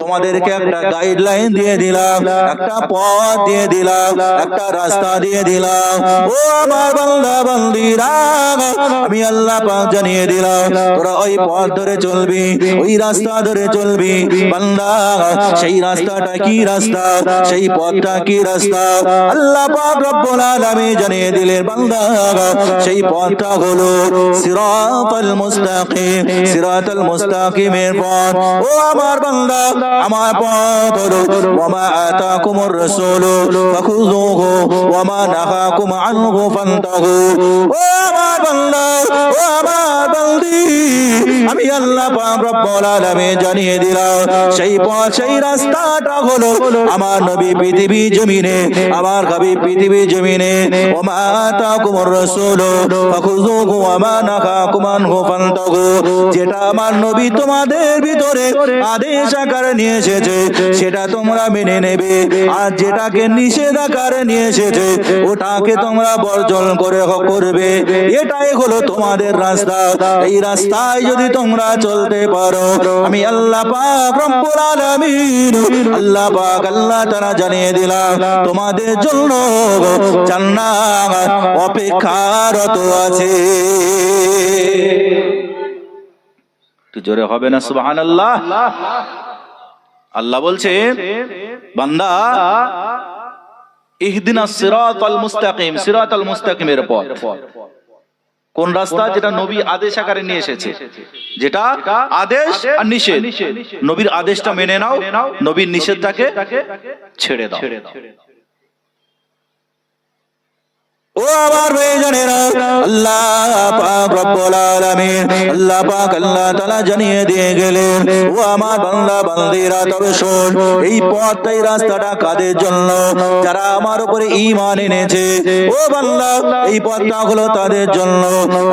তোমাদেরকে একটা গাইডলাইন দিয়ে দিলাম, একটা পথ দিয়ে দিলাম, একটা রাস্তা দিয়ে দিলাম। ও আমার বান্দা বান্দীরা, আমি আল্লাহ পাক জানিয়ে দিলাম, তোরা ওই পথ ধরে চলবি, ওই রাস্তা ধরে চলবি। বান্দা, সেই রাস্তাটা কি রাস্তা, সেই পথটা কি রাস্তা? আল্লাহ পাক রব্বুল আলামিন জানিয়ে দিলেন, বান্দা, সেই পথটা হলো সিরাতাল মুস্তাকিম, সিরাতাল মুস্তাকিমের পথ। ও আমার বান্দা, আমার পথ হলো ওয়ামা আতাকুমুর রাসূলু ফাখুযুহু ওয়ামা নাহাকুম আনহু ফান্তাহু। ও আমার বান্দা, ও আমার বান্দি, আমি আল্লাহ পাক রব্বুল আলামিন জানিয়ে দিলাম, সেই পথ, সেই রাস্তাটা হলো আমার নবী পৃথিবী জমিনে, আমার হাবিব পৃথিবী জমিনে। ওয়ামা আতাকুমুর রাসূলু ফাখুযুহু ওয়ামা নাহাকুম আনহু ফান্তাহু। যেটা আমার নবী তোমাদের ভিতরে আদেশ আকারে নিয়ে এসেছে সেটা তোমরা মেনে নেবে, আর যেটাকে নিষেধ আকারে নিয়ে এসেছে ওটাকে তোমরা বর্জন করবে। এটাই হলো তোমাদের রাস্তা। এই রাস্তায় যদি তোমরা চলতে পারো, আমি আল্লাহ পাক রব্বুল আলামিন, আল্লাহ পাক আল্লাহ তাআলা জানিয়ে দিলাম, তোমাদের জন্য জান্নাত অপেক্ষারত আছে। একটু জোরে হবে না সুবহানাল্লাহ? আল্লাহ বলছে, বান্দা, ইহদিনাস সিরাতাল মুস্তাকিম, সিরাতাল মুস্তাকিমের পথ। কোন রাস্তা? যেটা নবী আদেশ আকারে নিয়ে এসেছে, যেটা আদেশ আর নিষেধ। নবীর আদেশটা মেনে নাও, নবীর নিষেধটাকে ছেড়ে দাও। ও আমার ভাইজানেরা, আল্লাহ পাক রব্বুল আলামিন, আল্লাহ পাক আল্লাহ তাআলা জানিয়ে দিয়ে গেলেন, ও আমার বান্দা বান্দীরা, তবে শোন, এই পথ, এই রাস্তাটা কাদের জন্য? যারা আমার উপরে ঈমান এনেছে। ও বান্দা, এই পথটা হলো তাদের জন্য।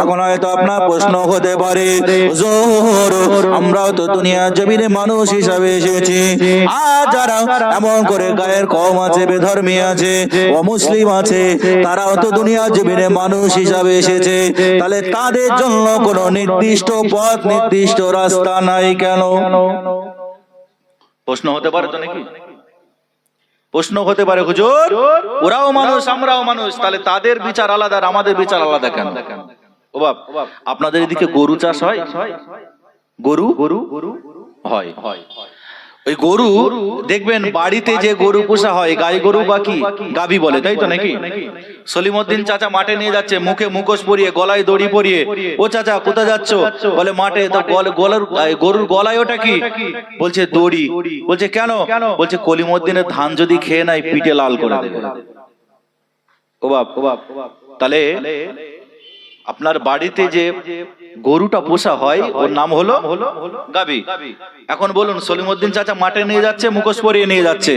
এখন হয়তো আপনার প্রশ্ন হতে পারে, হুজুর, আমরাও তো দুনিয়ার জমিনে মানুষ হিসাবে এসেছি, আর যারা এমন করে গায়ের কম আছে, বেধর্মী আছে, অমুসলিম আছে, তারাও তো দুনিয়ার জমিনে মানুষ হিসাবে এসেছে, তাহলে তাদের জন্য কোনো নির্দিষ্ট পথ, নির্দিষ্ট রাস্তা নাই কেন? প্রশ্ন হতে পারে তো নাকি? প্রশ্ন হতে পারে, হুজুর, ওরাও মানুষ আমরাও মানুষ, তাহলে তাদের বিচার আলাদা আর আমাদের বিচার আলাদা কেন? ও বাপ, আপনাদের এদিকে গরু চাষ হয়? গরু হয়। ওই গরু দেখবেন, বাড়িতে যে গরু পোষা হয়, গাই গরু বা কি গাভী বলে, তাই তো নাকি? সলিমউদ্দিন চাচা মাঠে নিয়ে যাচ্ছে, মুখে মুখোশ পরিয়ে, গলায় দড়ি পরিয়ে। ও চাচা, কোথায় যাচ্ছ? বলে মাঠে। তো গরুর গলায় ওটা কি? বলছে দড়ি। বলছে কেন? বলছে কলিমউদ্দিনের ধান যদি খেয়ে নাই, পিঠে লাল করে দেবে। ও বাপ, তাহলে আপনার বাড়িতে যে গরুটা পোষা হয় ওর নাম হলো গাভী। এখন বলুন, সলিমউদ্দিন চাচা মাঠে নিয়ে যাচ্ছে, মুখোশ পরিয়ে নিয়ে যাচ্ছে,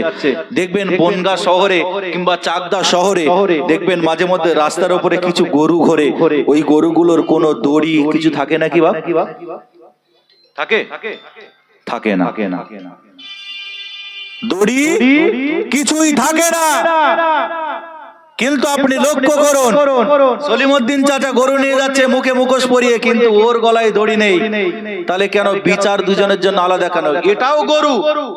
দেখবেন বনগাঁ শহরে কিংবা চাকদা শহরে দেখবেন মাঝে মধ্যে রাস্তার উপরে কিছু গরু ঘোরে। ওই গরুগুলোর কোনো দড়ি কিছু থাকে নাকি বাপ? থাকে না। দড়ি কিছুই থাকে না। কিন্তু আপনি লক্ষ্য করুন, সলিমউদ্দিন চাচা গরু নিয়ে যাচ্ছে মুখে মুখোশ পরিয়ে, কিন্তু ওর গলায় দড়ি নেই। তাহলে কেন বিচার দুজনের জন্য আলাদা কেন? এটাও গরু,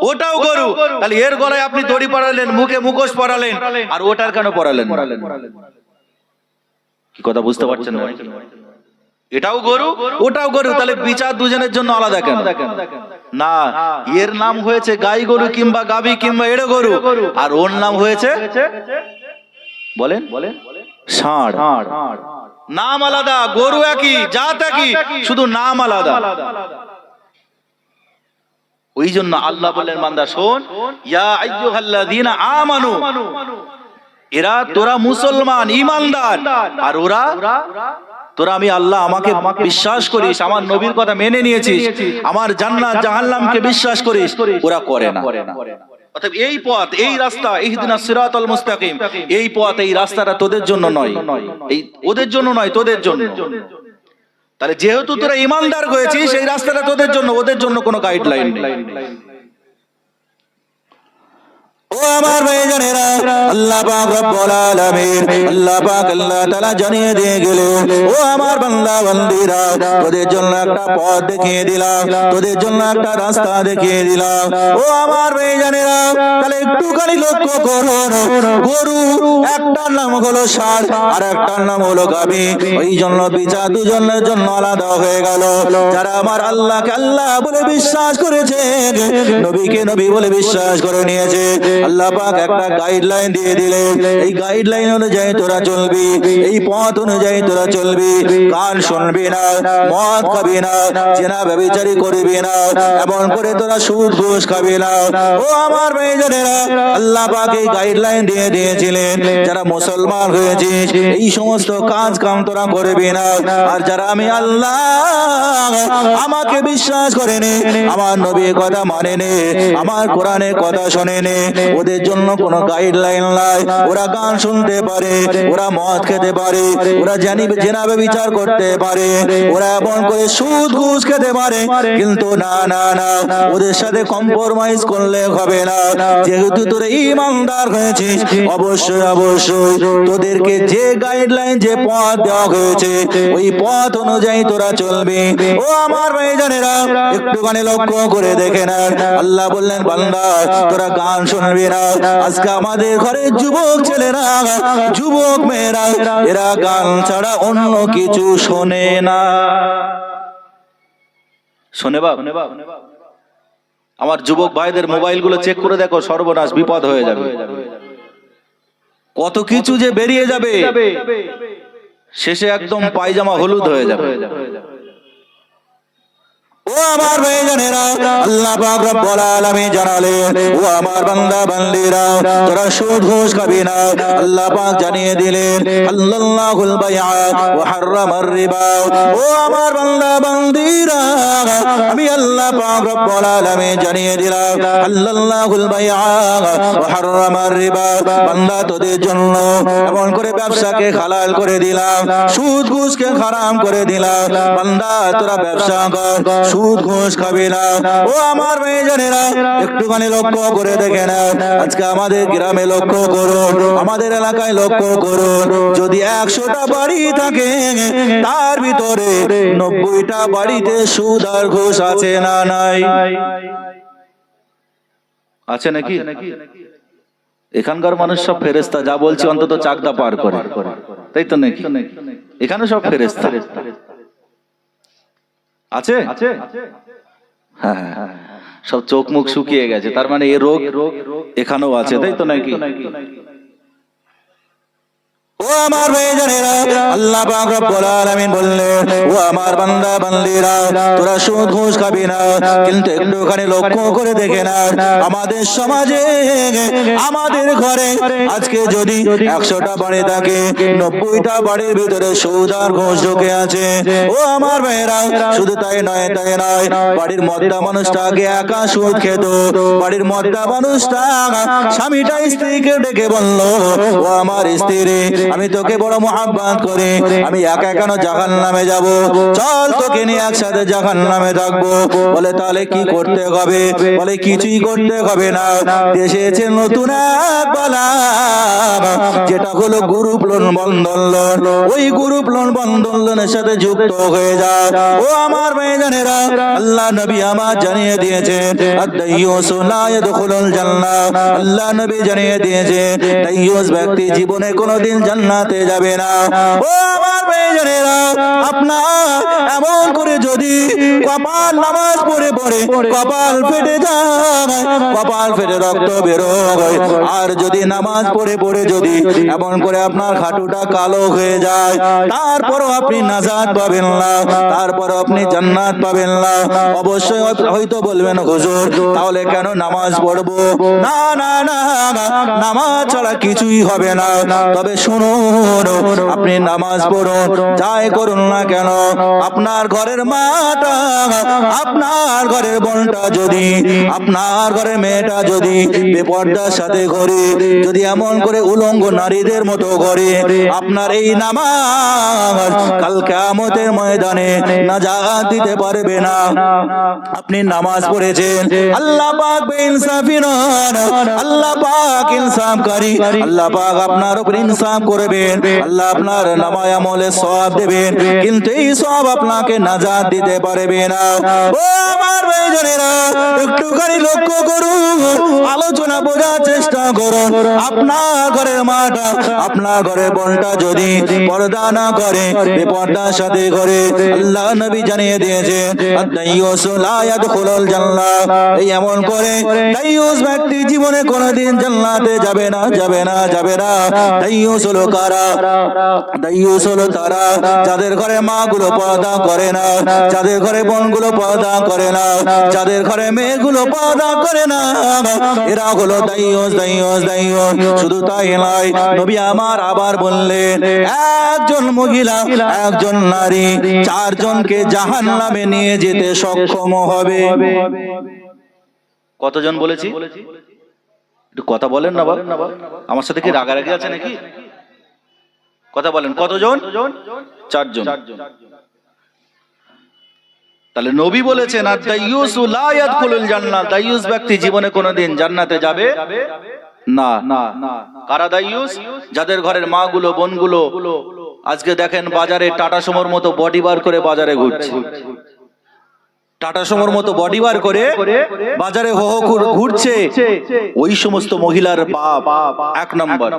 ওটাও গরু, তাহলে এর গলায় আপনি দড়ি পরালেন, মুখে মুখোশ পরালেন, আর ওটার কেন পরালেন? কি কথা বুঝতে পারছেন না? এটাও গরু, ওটাও গরু, তাহলে বিচার দুজনের জন্য আলাদা কেন? না, এর নাম হয়েছে গাই গরু কিংবা গাভী কিংবা এড়ে গরু, আর ওর নাম হয়েছে, বলেন, ষাঁড়। নাম আলাদা, গরু একই, জাত একই, শুধু নাম আলাদা। ওই জন্য আল্লাহ বললেন, বান্দা শোন, ইয়া আইয়ুহাল্লাযীনা আমানু, এরা তোরা মুসলমান ঈমানদার, আর ওরা তোরা আমি আল্লাহ আমাকে বিশ্বাস করিস, আমার নবীর কথা মেনে নিয়েছিস, আমার জান্নাত জাহান্নামকে বিশ্বাস করিস, ওরা করে না। অতএব এই পথ, এই রাস্তা, ইহদিনাস সিরাতাল মুস্তাকিম, এই পথ, এই রাস্তাটা তোদের জন্য নয়, এই ওদের জন্য নয়, তোদের জন্য। তাহলে যেহেতু তোরা ঈমানদার হয়েছিস, এই রাস্তাটা তোদের জন্য, ওদের জন্য কোনো গাইডলাইন নেই। ও আমার ভাইজানেরা, আল্লাহ পাক রব্বুল আলামিন, আল্লাহ পাক আল্লাহ তাআলা জানিয়ে দিয়ে গেলেন, ও আমার বান্দা বান্দীরা, তোদের জন্য একটা পথ দেখিয়ে দিলাম, তোদের জন্য একটা রাস্তা দেখিয়ে দিলাম। ও আমার ভাইজানেরা, তাহলে একটুখানি লক্ষ্য করুন, গরু একটার নাম হলো ষাঁড় আর একটার নাম হলো গাভী। ওই জন্য বিচার দুজনের জন্য আলাদা হয়ে গেল। যারা আমার আল্লাহকে আল্লাহ বলে বিশ্বাস করেছে, নবীকে নবী বলে বিশ্বাস করে নিয়েছে, আল্লাহ পাক একটা গাইডলাইন দিয়ে দিলেন। এই গাইডলাইন অনুযায়ী তোরা চলবি, এই পথ অনুযায়ী তোরা চলবি। কান শুনবি না, মদ খাবি না, জেনা ব্যভিচারী করবি না, এমন করে তোরা সুদ ঘুষ খাবি না। ও আমার ভাইজানেরা, আল্লাহ পাক এই গাইডলাইন দিয়ে দিয়েছিলেন, যারা মুসলমান হয়েছিস এই সমস্ত কাজ কাম তোরা করবি না। আর যারা আমি আল্লাহ আমাকে বিশ্বাস করে নে, আমার নবীর কথা মানে নে, আমার কোরআনের কথা শোনে নে, ওদের জন্য কোনো গাইডলাইন নাই। ওরা গান শুনতে পারে, ওরা মদ খেতে পারে, ওরা জেনাবে বিচার করতে পারে, ওরা এমন করে সুদ ঘুষ খেতে পারে, কিন্তু না না না, ওদের সাথে কম্প্রোমাইজ করলে হবে না। যেহেতু তোরা ঈমানদার হয়েছিস, অবশ্যই অবশ্যই তোদেরকে যে গাইডলাইন, যে পথ দেওয়া হয়েছে ওই পথ অনুযায়ী তোরা চলবি। ও আমার ভাইজানেরা, একটুখানি লক্ষ্য করে দেখে না, আল্লাহ বললেন বান্দা তোরা গান শুনবি না। আজকে আমাদের ঘরে যুবক ছেলেরা, যুবক মেয়েরা, এরা গান ছাড়া অন্য কিছু শোনে না। শোনে বাপ? আমার যুবক ভাইদের মোবাইল গুলো চেক করে দেখো, সর্বনাশ, বিপদ হয়ে যাবে। কত কিছু যে বেরিয়ে যাবে, শেষে একদম পায়জামা হলুদ হয়ে যাবে। ও আমার ভাইজানেরা, আল্লাহ পাক রব্বুল আলামিন জানালেন, ও আমার বান্দা বান্দীরা, তোরা সুদ ঘুষ খাবি না। আল্লাহ পাক জানিয়ে দিলেন, হাল্লাল্লাহুল বাইআ ওয়া হারামার রিবা। ও আমার বান্দা বান্দীরা, আমি আল্লাহ পাক রব্বুল আলামিন জানিয়ে দিলাম, হাল্লাল্লাহুল বাইআ ওয়া হারামার রিবা। বান্দা তোদের জন্য এমন করে ব্যবসাকে হালাল করে দিলাম, সুদ ঘুষকে হারাম করে দিলাম। বান্দা তোরা ব্যবসা কর, সুদ ঘুষ খাবি না। ও আমার ভাইজানেরা, একটুখানি লক্ষ্য করে দেখে না, আজকে আমাদের গ্রামে লক্ষ্য করুন, আমাদের এলাকায় লক্ষ্য করুন, যদি 100টা বাড়ি থাকে তার ভিতরে 90টা বাড়িতে সুদ আর ঘুষ আছে না নাই? আছে নাকি? এখানকার মানুষ সব ফেরেশতা, যা বলছি অন্তত চাকদা পার করে, তাই তো নাকি? এখানে সব ফেরেশতা আছে। হ্যাঁ, সব চোখ মুখ শুকিয়ে গেছে, তার মানে এই রোগ এখানেও আছে, তাই তো নাকি? ও আমার ভাইজানেরা, আল্লাহ পাক রব্বুল আলামিন বললেন, ও আমার বান্দা বান্দীরা, তোরা সুদ ঘুষ খাবি না। কিন্তু একটুখানি লক্ষ্য করে দেখে না, আমাদের সমাজে, আমাদের ঘরে আজকে যদি 100টা বাড়ি থাকে, 90টা বাড়ির ভিতরে সুদ আর ঘুষ ঢুকে আছে। ও আমার ভাইরা, শুধু তাই নয়, তাই নয়, বাড়ির মদ্দা মানুষটা আগে একা সুদ খেত। বাড়ির মদ্দা মানুষটা স্বামীটা স্ত্রীকে ডেকে বলল, ও আমার স্ত্রী, আমি তোকে বড় মহাব্বত করি, আমি একা কেন জাহান্নামে যাব, চল তোকে নিয়ে একসাথে জাহান্নামে থাকবো। বলে তাহলে কি করতে হবে? বলে কিছুই করতে হবে না, দেশে এসে নতুন এক বালা, যেটা হলো গ্রুপ লোন বন্ধন লোন, ওই গ্রুপ লোন বন্ধন লোনের সাথে যুক্ত হয়ে যায়। ও আমার ভাইজানেরা, আল্লাহ নবী আমার জানিয়ে দিয়েছে, আদ-দাইয়ুসু লা ইয়াদখুলুল জান্নাহ। আল্লাহ নবী জানিয়ে দিয়েছে, দাইয়ুস ব্যক্তি জীবনে কোনোদিন জান্নাতে যাবে না। ও আমার ভাইজানেরা, আপনার এমন করে যদি কপাল নামাজ পড়ে পড়ে কপাল ফেটে যায়, কপাল ফেটে রক্ত বেরোয়, আর যদি নামাজ পড়ে পড়ে যদি এমন করে আপনার হাঁটুটা কালো হয়ে যায়, তারপরও আপনি নাজাত পাবেন না, তারপরও আপনি জান্নাত পাবেন না। অবশ্যই হয়তো বলবেন, হুজুর তাহলে কেন নামাজ পড়বো? না না না, নামাজ ছাড়া কিছুই হবে না। তবে শুনুন শুনুন, আপনি নামাজ পড়ুন, যাই করুন না কেন, আপনার ঘরের মাটা, আপনার ঘরের বোনটা যদি, আপনার ঘরের মেয়েটা যদি বেপর্দার সাথে ঘরে, যদি এমন করে উলঙ্গ নারীদের মতো ঘরে, আপনার এই নামাজ কাল কিয়ামতের ময়দানে নাজাত দিতে পারবে না। আপনি নামাজ পড়েছেন, আল্লাহ পাক বেইনসাফি নন, আল্লাহ পাক ইনসাফকারী, আল্লাহ পাক আপনার উপর ইনসাফ করবেন, আল্লাহ আপনার নামায় আমলে সওয়াব দেবেন, কিন্তু এই সওয়াব আপনাকে নাজাত দিতে পারবে না। ও আমার ভাইজানেরা, একটুখানি লক্ষ্য করুন, আলোচনা বোঝার চেষ্টা করুন। আপনার ঘরের মাটা, আপনার ঘরের বোনটা যদি পর্দা না করে, বেপর্দার সাথে ঘরে, আল্লাহ নবী জানিয়ে দিয়েছেন আদ-দাইয়ুসু লা ইয়াদখুলুল জান্নাহ, এই এমন করে দাইয়ুস ব্যক্তি জীবনে কোনোদিন জান্নাতে যাবে না, যাবে না, যাবে না। দাইয়ুস হলো কারা? দাইয়ুস হলো তারা যাদের ঘরে মা গুলো পর্দা করে না, যাদের ঘরে বোন গুলো পর্দা করে না, যাদের ঘরে মেয়ে গুলো পর্দা করে না, এরা হলো দাইয়ুস, দাইয়ুস, দাইয়ুস। শুধু তাই নয়, নবী আমার আবার বললেন, একজন মহিলা, একজন নারী, চারজনকে জাহান্নামে নিয়ে যেতে সক্ষম হবে। কতজন বলেছি? একটু কথা বলেন না বাবা, আমার সাথে কি রাগারাগি আছে নাকি? কথা বলেন, কতজন? চারজন। তাহলে নবী বলেছেন আদ-দাইয়ুসু লা ইয়াদখুলুল জান্নাহ, দাইয়ুস ব্যক্তি জীবনে কোনোদিন জান্নাতে যাবে না। কারা দাইয়ুস? যাদের ঘরের মা গুলো, বোন গুলো আজকে দেখেন বাজারে টাটা সুমোর মতো বডি বার করে বাজারে ঘুরছে, টাটা সুমোর মতো বডি বার করে বাজারে হো হো ঘুরছে, ওই সমস্ত মহিলার বাপ এক নম্বর,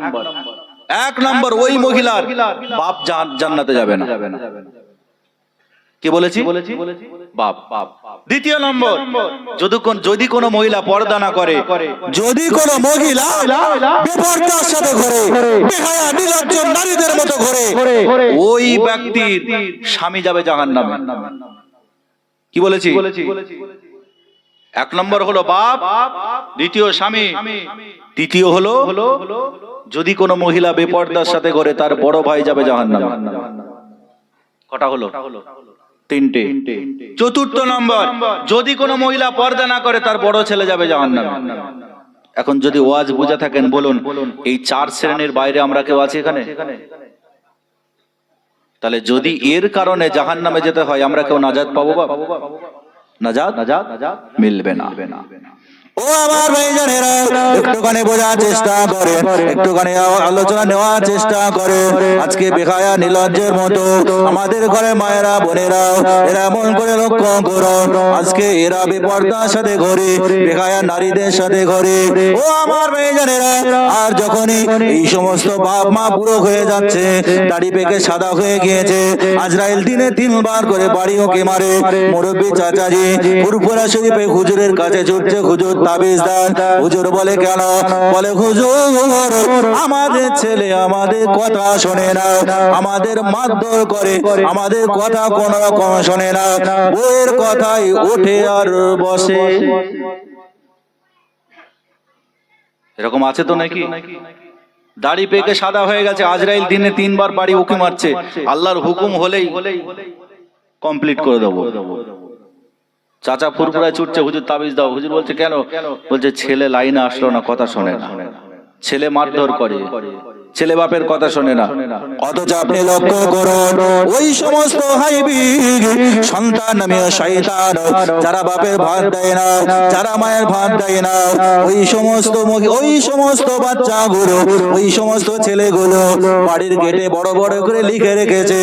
এক নম্বর ওই মহিলার বাপ জান্নাতে যাবে না। কি বলেছি? বাপ। দ্বিতীয় নম্বর, যদি কোনো মহিলা পর্দা না করে, যদি কোনো মহিলা বেপরদার সাথে ঘোরে, বেহায়া নির্লজ্জ নারীদের মতো ঘোরে, ওই ব্যক্তির স্বামী যাবে জাহান্নামে। কি বলেছি? এক নম্বর হলো বাপ, দ্বিতীয় স্বামী, তৃতীয় হলো যদি কোনো মহিলা বেপরদার সাথে ঘোরে, তার বড় ভাই যাবে জাহান্নামে। কটা হলো? তিনটে। চতুর্থ নম্বর, যদি কোনো মহিলা পর্দা না করে, তার বড় ছেলে যাবে জাহান্নামে। এখন যদি ওয়াজ বুঝে থাকেন বলুন, এই চার শ্রেণীর বাইরে আমরা কেউ আছি এখানে? তাহলে যদি এর কারণে জাহান্নামে যেতে হয়, আমরা কেউ নাজাত পাবো? নাজাত মিলবে না। ও আমার ভাইজানেরা, একটুখানি বোঝার চেষ্টা করেন, একটুখানি আলোচনা নেওয়ার চেষ্টা করেন। আজকে বেহায়া নির্লজ্জের মতো আমাদের ঘরে মায়েরা, বোনেরা, এরা এমন করে লক্ষ্য করুন, আজকে এরা বেপর্দার সাথে ঘরে, বেহায়া নারীদের সাথে ঘরে। ও আমার ভাইজানেরা, আর যখনই এই সমস্ত বাপ মা বুড়ো হয়ে যাচ্ছে, দাড়ি পেকে সাদা হয়ে গিয়েছে, আজরাইল দিনে 3 বার করে বাড়ি ওকে মারে, মুরব্বী চাচাজি ফুরফুরা শরীফে হুজুরের কাছে ছুটছে, হুজুর তাবিজ দেন। হুজুর বলে কেন? বলে হুজুর আমাদের ছেলে আমাদের কথা শোনে না, আমাদের মারধর করে, আমাদের কথা কোন রকম শোনে না, বউয়ের কথাই ওঠে আর বসে। এরকম আছে তো নাকি? দাড়ি পেকে সাদা হয়ে গেছে, আজরাইল দিনে 3 বার বাড়ি উকি মারছে, আল্লাহর হুকুম হলেই কমপ্লিট করে দেবো। চাচা ফুরফুরায় ছুটছে, হুজুর তাবিজ দাও। হুজুর বলছে কেন? বলছে ছেলে লাইনে আসলো না, কথা শোনে না, ছেলে মারধর করে, ছেলে বাপের কথা শোনে না। অথচ আপনি লক্ষ্য করুন, ওই সমস্ত হাইব্রিড সন্তান নামে শয়তান, যারা বাপের ভাত দেয় না, যারা মায়ের ভাত দেয় না, ওই সমস্ত বাচ্চাগুলো, ওই সমস্ত ছেলেগুলো বাড়ির গেটে বড় বড় করে লিখে রেখেছে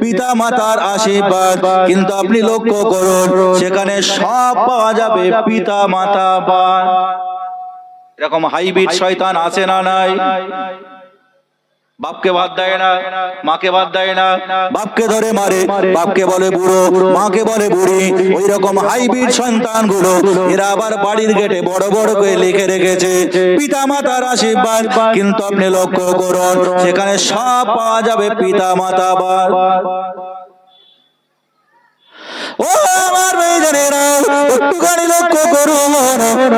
পিতা মাতার আশীর্বাদ, কিন্তু আপনি লক্ষ্য করুন সেখানে সব পাওয়া যাবে পিতা মাতা বা। এরকম হাইব্রিড শয়তান আছে না নাই? বাপকে ভাত দেয় না, মাকে ভাত দেয় না, বাপকে ধরে মারে, বাপকে বলে বুড়ো, মাকে বলে বুড়ি। ওই রকম হাইব্রিড সন্তানগুলো এরা আবার বাড়ির গেটে বড় বড় করে লিখে রেখেছে পিতা মাতার আশীর্বাদ, কিন্তু আপনি লক্ষ্য করুন সেখানে সব পাওয়া যাবে পিতা মাতা বা। ও আমার ভাইজানেরা, একটুখানি লক্ষ্য করুন,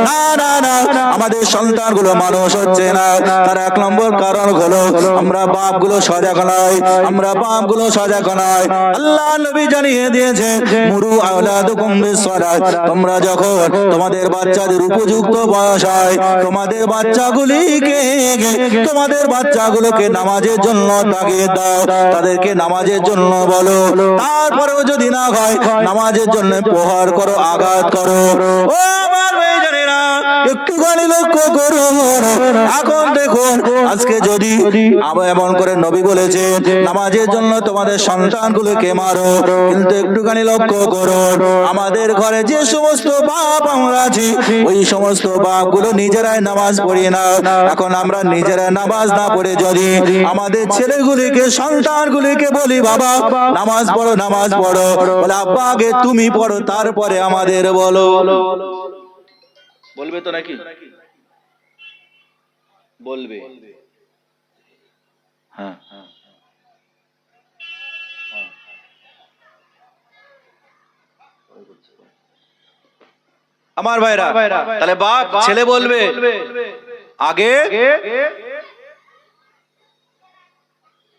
না না না, আমাদের সন্তানগুলো মানুষ হচ্ছে না, তার এক নম্বর কারণ হলো আমরা বাপগুলো সজাগ নয়, আমরা বাপগুলো সজাগ নয়। আল্লাহ নবী জানিয়ে দিয়েছে, মুরু আওলাদুকুম বিসসালাত, তোমরা যখন তোমাদের বাচ্চাদের উপযুক্ত বয়স হয়, তোমাদের বাচ্চাগুলোকে নামাজের জন্য তাগিদ দাও, তাদেরকে নামাজের জন্য বলো। তারপরেও যদি না হয়, নামাজের জন্য প্রহার করো, আঘাত করো। ও আমার ভাইজানেরা, একটুখানি লক্ষ্য করুন। এখন দেখুন, আজকে যদি এমন করে নবী বলেছে নামাজের জন্য তোমাদের সন্তানগুলোকে মারো, কিন্তু একটুখানি লক্ষ্য করুন, আমাদের ঘরে যে সমস্ত বাপ আমরা আছি, ওই সমস্ত বাপগুলো নিজেরাই নামাজ পড়ি না। এখন আমরা নিজেরা নামাজ না পড়ে যদি আমাদের ছেলেগুলিকে, সন্তানগুলিকে বলি, বাবা নামাজ পড়ো, নামাজ পড়ো, বলে আব্বা আগে তুমি পড়ো, তারপরে আমাদের বলো। বলবে তো নাকি? বলবে। হ্যাঁ, আমার ভাইরা, তাহলে বাপ ছেলে বলবে আগে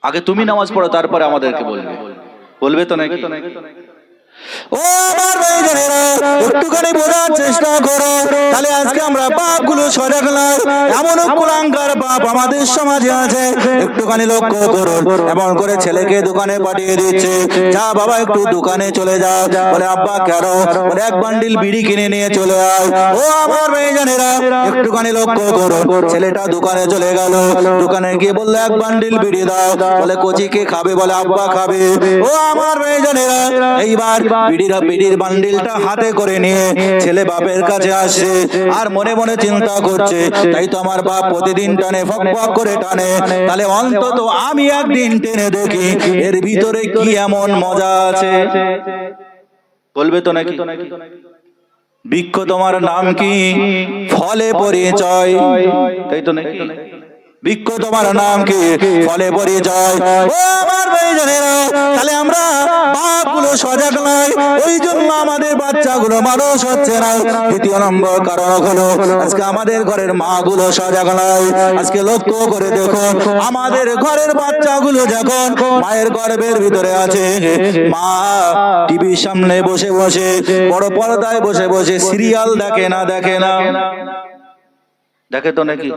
আগে তুমি নামাজ পড়ো, তারপরে আমাদেরকে বলবে। বলবে তো নাকি? ও আমার ভাইজানেরা, একটুখানি বোঝার চেষ্টা করো। তাহলে আজকে আমরা বাপগুলো সজাগ নয়, এমন কুলাঙ্গার বাপ আমাদের সমাজে আছে। একটুখানি লক্ষ্য করুন, এমন করে ছেলেকে দোকানে পাঠিয়ে দিচ্ছে, যা বাবা একটু দোকানে চলে যা। বলে আব্বা কেন? বলে এক বান্ডিল বিড়ি কিনে নিয়ে চলে আয়। ও আমার ভাইজানেরা, একটুখানি লক্ষ্য করুন, ছেলেটা দোকানে চলে গেল, দোকানে গিয়ে বললো এক বান্ডিল বিড়ি দাও। বলে কচি কে খাবে? বলে আব্বা খাবে। ও আমার ভাইজানেরা, এইবার বিড়ির বান্ডিলটা হাতে করে নিয়ে ছেলে বাপের কাছে আসে, আর মনে মনে চিন্তা করছে, তাই তো আমার বাপ প্রতিদিন টানে, ফক ফক করে টানে, তাহলে অন্তত আমি একদিন টেনে দেখি এর ভিতরে কি এমন মজা আছে। বলবে তো নাকি? বৃক্ষ তোমার নাম কি? ফলে পরিচয়, তাই তো নাকি? বৃক্ষ তোমার নাম কি? ফলে পরিচয়। ও আমার ভাইজানেরা, তাহলে আমরা বাপগুলো সজাগ নয়, ওই জন্য আমাদের বাচ্চাগুলো মানুষ হচ্ছে না। দ্বিতীয় নম্বর কারণ হলো আজকে আমাদের ঘরের মাগুলো সজাগ নয়। আজকে লক্ষ্য করে দেখুন, আমাদের ঘরের বাচ্চাগুলো যখন মায়ের গর্ভের ভিতরে আছে, মা টিভির সামনে বসে বসে, বড় পর্দায় বসে বসে সিরিয়াল দেখে না? দেখে তো নাকি?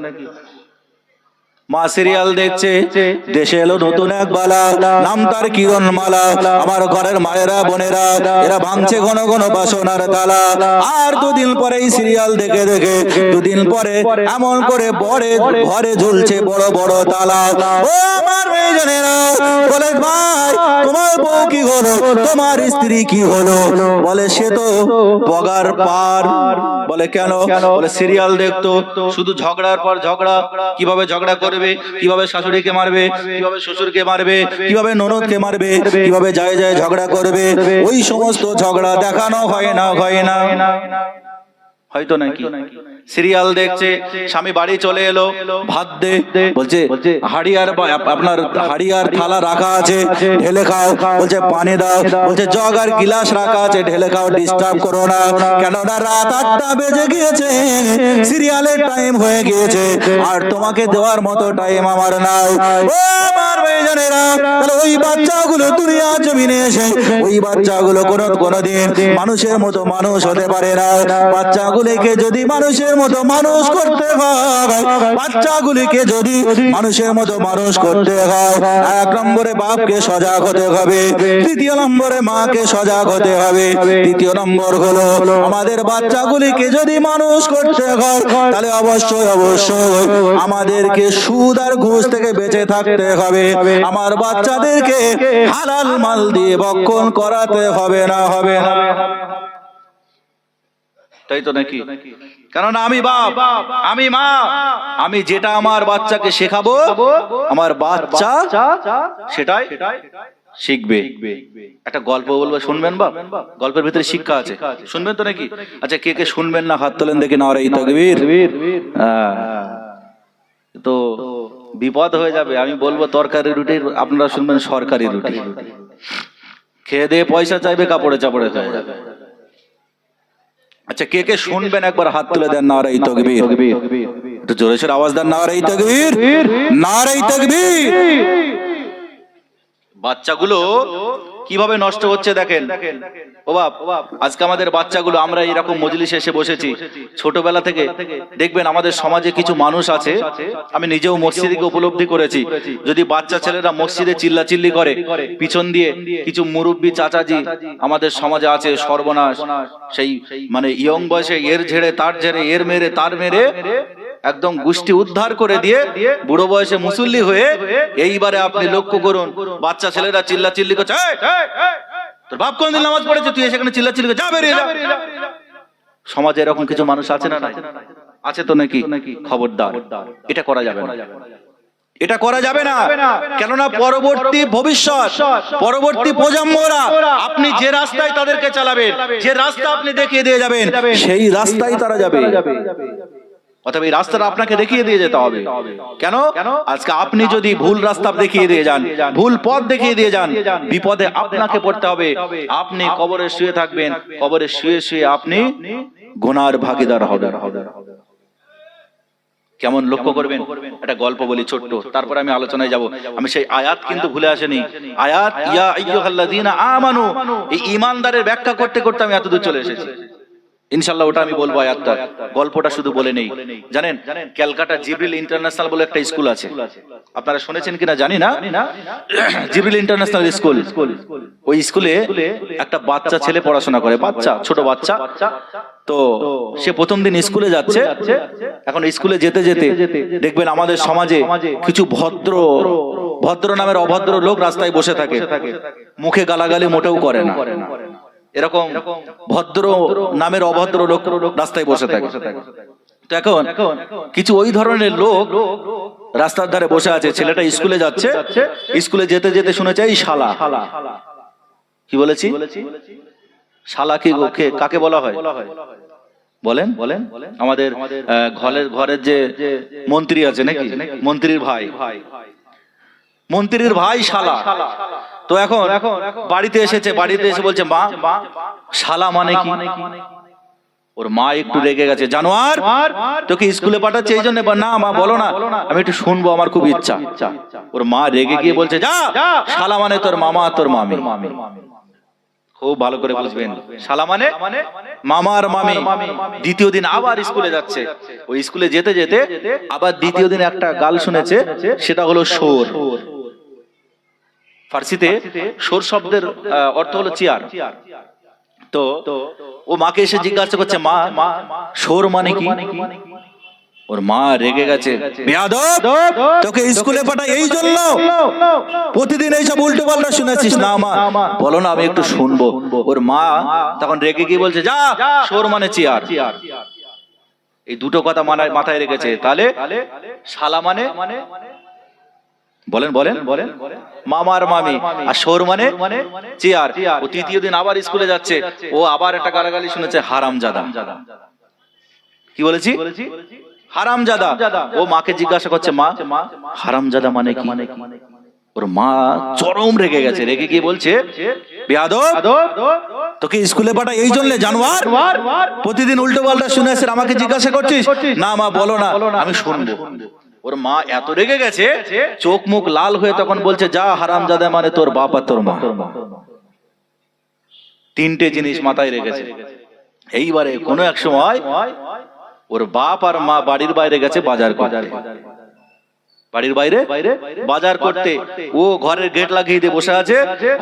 মা সিরিয়াল দেখছে, দেশে এলো নতুন এক বালা, নাম তার কিরণমালা। আমার ঘরের মায়েরা বোনেরা, এরা ভাঙছে ঘন ঘন বাসনার তালা। আর দুদিন পরে এই সিরিয়াল দেখে দেখে, দুদিন পরে এমন করে ঘরে ঝুলছে বড় বড় তালা। ও আমার মেয়েজনেরা, বলে ভাই তোমার বউ কি হলো, তোমার স্ত্রী কি হলো? বলে সে তো বগার পার। বলে কেন? বলে সিরিয়াল দেখতো, শুধু ঝগড়ার পর ঝগড়া, কিভাবে ঝগড়া করবে, কিভাবে শাশুড়িকে মারবে, কিভাবে শ্বশুরকে মারবে, কিভাবে ননদকে মারবে, কিভাবে যায় যায় ঝগড়া করবে, ওই সমস্ত ঝগড়া দেখানো হয় না? হয়তো নাকি? সিরিয়াল দেখছে, স্বামী বাড়ি চলে এলো, ভাত দে, বলছে আপনার হাড়িয়ার থালা রাখা আছে, ঢেলে খাও। বলছে পানি দাও, বলছে জগ আর গিলাস রাখা আছে, ঢেলে খাও, ডিস্টার্ব করো না। কেননা রাত 8টা বেজে গিয়েছে, সিরিয়ালের টাইম হয়ে গিয়েছে, আর তোমাকে দেওয়ার মতো টাইম আমার নাই। ও আমার ভাইজানেরা, তাহলে ওই বাচ্চাগুলো দুনিয়া জমিনে এসে, ওই বাচ্চাগুলো কোনোদিন মানুষের মতো মানুষ হতে পারে না। বাচ্চাগুলিকে যদি মানুষের মতো মানুষ করতে হয়, বাচ্চাগুলিকে যদি মানুষের মতো মানুষ করতে হয়, এক নম্বরে বাপকে সজাগ হতে হবে, দ্বিতীয় নম্বরে মাকে সজাগ হতে হবে, তৃতীয় নম্বর হলো আমাদের বাচ্চাগুলিকে যদি মানুষ করতে হয়, তাহলে অবশ্যই আমাদেরকে সুদ আর ঘুষ থেকে বেঁচে থাকতে হবে। আমার বাচ্চাদেরকে হালাল মাল দিয়ে ভক্ষণ করাতে হবে না। তাই তো নাকি? কারণ আমি বাপ, আমি মা, আমি যেটা আমার বাচ্চাকে শেখাবো, আমার বাচ্চা সেটাই শিখবে। একটা গল্প বলবো, শুনবেন বাপ? গল্পের ভিতরে শিক্ষা আছে, শুনবেন তো নাকি? আচ্ছা, কে কে শুনবেন না হাত তোলেন দেখি। নারে তাকবীর। তো বিপদ হয়ে যাবে, আমি বলবো তরকারি রুটি, আপনারা শুনবেন সরকারি রুটি। খেয়ে দিয়ে পয়সা চাইবে, কাপড়ে চাপড়ে হয়ে যাবে। আচ্ছা, কে কে শুনবেন একবার হাত তুলে দেন, নারায়ে তাকবীর। একটু জোরে সোরে আওয়াজ দেন, নারায়ে তাকবীর, নারায়ে তাকবীর। বাচ্চাগুলো কিভাবে নষ্ট হচ্ছে দেখেন। ও বাপ, আজকে আমাদের বাচ্চাগুলো, আমরা এরকম মজলিসে এসে বসেছি, ছোটবেলা থেকে দেখবেন আমাদের সমাজে কিছু মানুষ আছে, আমি নিজেও মসজিদে উপলব্ধি করেছি, যদি বাচ্চা ছেলেরা মসজিদে চিল্লাচিল্লি করে, পিছন দিয়ে কিছু মুরব্বী চাচাজি আমাদের সমাজে আছে, সর্বনাশ, সেই মানে ইয়ং বয়সে এর ঝেড়ে তার ঝেড়ে, এর মেরে তার মেরে একদম গোষ্ঠী উদ্ধার করে দিয়ে বুড়ো বয়সে মুসল্লি হয়ে, এইবারে আপনি লক্ষ্য করুন বাচ্চা ছেলেরা চিল্লাচিল্লি করছে, তোর বাপ কোনদিন নামাজ পড়েছে, তুই সেখানে চিল্লাচিল্লি করছিস, যা বেরিয়ে যা। সমাজে এরকম কিছু মানুষ আছে না? আছে তো নাকি? খবরদার, এটা করা যাবে না, এটা করা যাবে না। কেননা পরবর্তী ভবিষ্যৎ, পরবর্তী প্রজন্মরা, আপনি যে রাস্তায় তাদেরকে চালাবেন, যে রাস্তা আপনি দেখিয়ে দিয়ে যাবেন, সেই রাস্তায় তারা যাবে। অতএব এই রাস্তাটা আপনাকে দেখিয়ে দিয়ে যেতে হবে। কেন? আজকে আপনি যদি ভুল রাস্তা দেখিয়ে দিয়ে যান, ভুল পথ দেখিয়ে দিয়ে যান, বিপদে আপনাকে পড়তে হবে। আপনি কবরে শুয়ে থাকবেন, কবরে শুয়ে শুয়ে আপনি গুনার ভাগীদার হবেন। কেমন লক্ষ্য করবেন? একটা গল্প বলি ছোট্ট, তারপর আমি আলোচনায় যাব। আমি সেই আয়াত কিন্তু ভুলে আসেনি, আয়াত ইয়া আইয়ুহাল্লাযীনা আমানু, এই ঈমানদারের ব্যাখ্যা করতে করতে আমি এতদূর চলে এসেছি। ইনশাআল্লাহ ওটা আমি বলবো আয়াতটা, গল্পটা শুধু বলে নেই। জানেন ক্যালকাটা জিবরিল ইন্টারন্যাশনাল বলে একটা স্কুল আছে, আপনারা শুনেছেন কিনা জানি না, জিবরিল ইন্টারন্যাশনাল স্কুল। ওই স্কুলে একটা বাচ্চা ছেলে পড়াশোনা করে, বাচ্চা, ছোট বাচ্চা। তো সে প্রথম দিন স্কুলে যাচ্ছে। এখন স্কুলে যেতে যেতে দেখবেন আমাদের সমাজে কিছু ভদ্র নামের অভদ্র লোক রাস্তায় বসে থাকে, মুখে গালাগালি মোটেও করে না। এরকম ভদ্র নামের অভদ্র লোক রাস্তায় বসে থাকে। তো এখন কিছু ওই ধরনের লোক রাস্তার ধারে বসে আছে। ছেলেটা স্কুলে যাচ্ছে, স্কুলে যেতে যেতে শুনেছে এই শালা। কি বলেছি? শালা কি কাকে বলা হয় বলেন? আমাদের ঘরের যে মন্ত্রী আছে নাকি, মন্ত্রীর ভাই শালা। তো এখন বাড়িতে এসেছে, বাড়িতে এসে বলছে মা, শালা মানে কি? ওর মা একটু রেগে গেছে, জানোয়ার, তোকে স্কুলে পাঠাচ্ছে এই জন্য? না মা, বলো না, আমি একটু শুনবো, আমার খুব ইচ্ছা। ওর মা রেগে গিয়ে বলছে, যা, শালা মানে তোর মামা তোর মামি। খুব ভালো করে বুঝবেন, শালা মানে মামা আর মামি। দ্বিতীয় দিন আবার স্কুলে যাচ্ছে, ওই স্কুলে যেতে যেতে আবার দ্বিতীয় দিন একটা গাল শুনেছে, সেটা হলো সোর। ফার্সিতে সোর শব্দের অর্থ হলো চেয়ার। তো ও মাকে এসে জিজ্ঞাসা করছে, মা, সোর মানে কি? ওর মা রেগে গেছে, বেয়াদব, তোকে স্কুলে পাঠাই এই জন্য প্রতিদিন এইসব উল্টো পাল্টা শুনেছিস? না মা, বলো না, আমি একটু শুনবো। ওর মা তখন রেগে গিয়ে বলছে, যা, সোর মানে চেয়ার। এই দুটো কথা মাথায় রেখেছে। তাহলে শালা মানে বলেন মামা আর মামি, আর সোর মানে চেয়ার। ও তৃতীয় দিন আবার স্কুলে যাচ্ছে, ও আবার একটা গালাগালি শুনেছে, হারামজাদা। কি বলেছি? হারামজাদা। ও মাকে জিজ্ঞাসা করছে, মা, হারামজাদা মানে কি? ওর মা চরম রেগে গেছে, রেগে গিয়ে বলছে, বেয়াদব, তোকে স্কুলে পাঠাই এই জন্য, জানোয়ার, প্রতিদিন উল্টো পাল্টা শুনে আসে, আমাকে জিজ্ঞাসা করছিস? না মা, বলো না, আমি শুনবো। ওর মা এত রেগে গেছে, চোখ মুখ লাল হয়ে তখন বলছে, যা, হারামজাদা মানে তোর বাপ আর তোর মা। তিনটে জিনিস মাথায় রেখেছে। এইবারে কোনো এক সময় ওর বাপ আর মা বাড়ির বাইরে গেছে বাজার করতে। বাড়ির বাইরে বাজার করতে ও ঘরের গেট লাগিয়ে দিয়ে বসে আছে।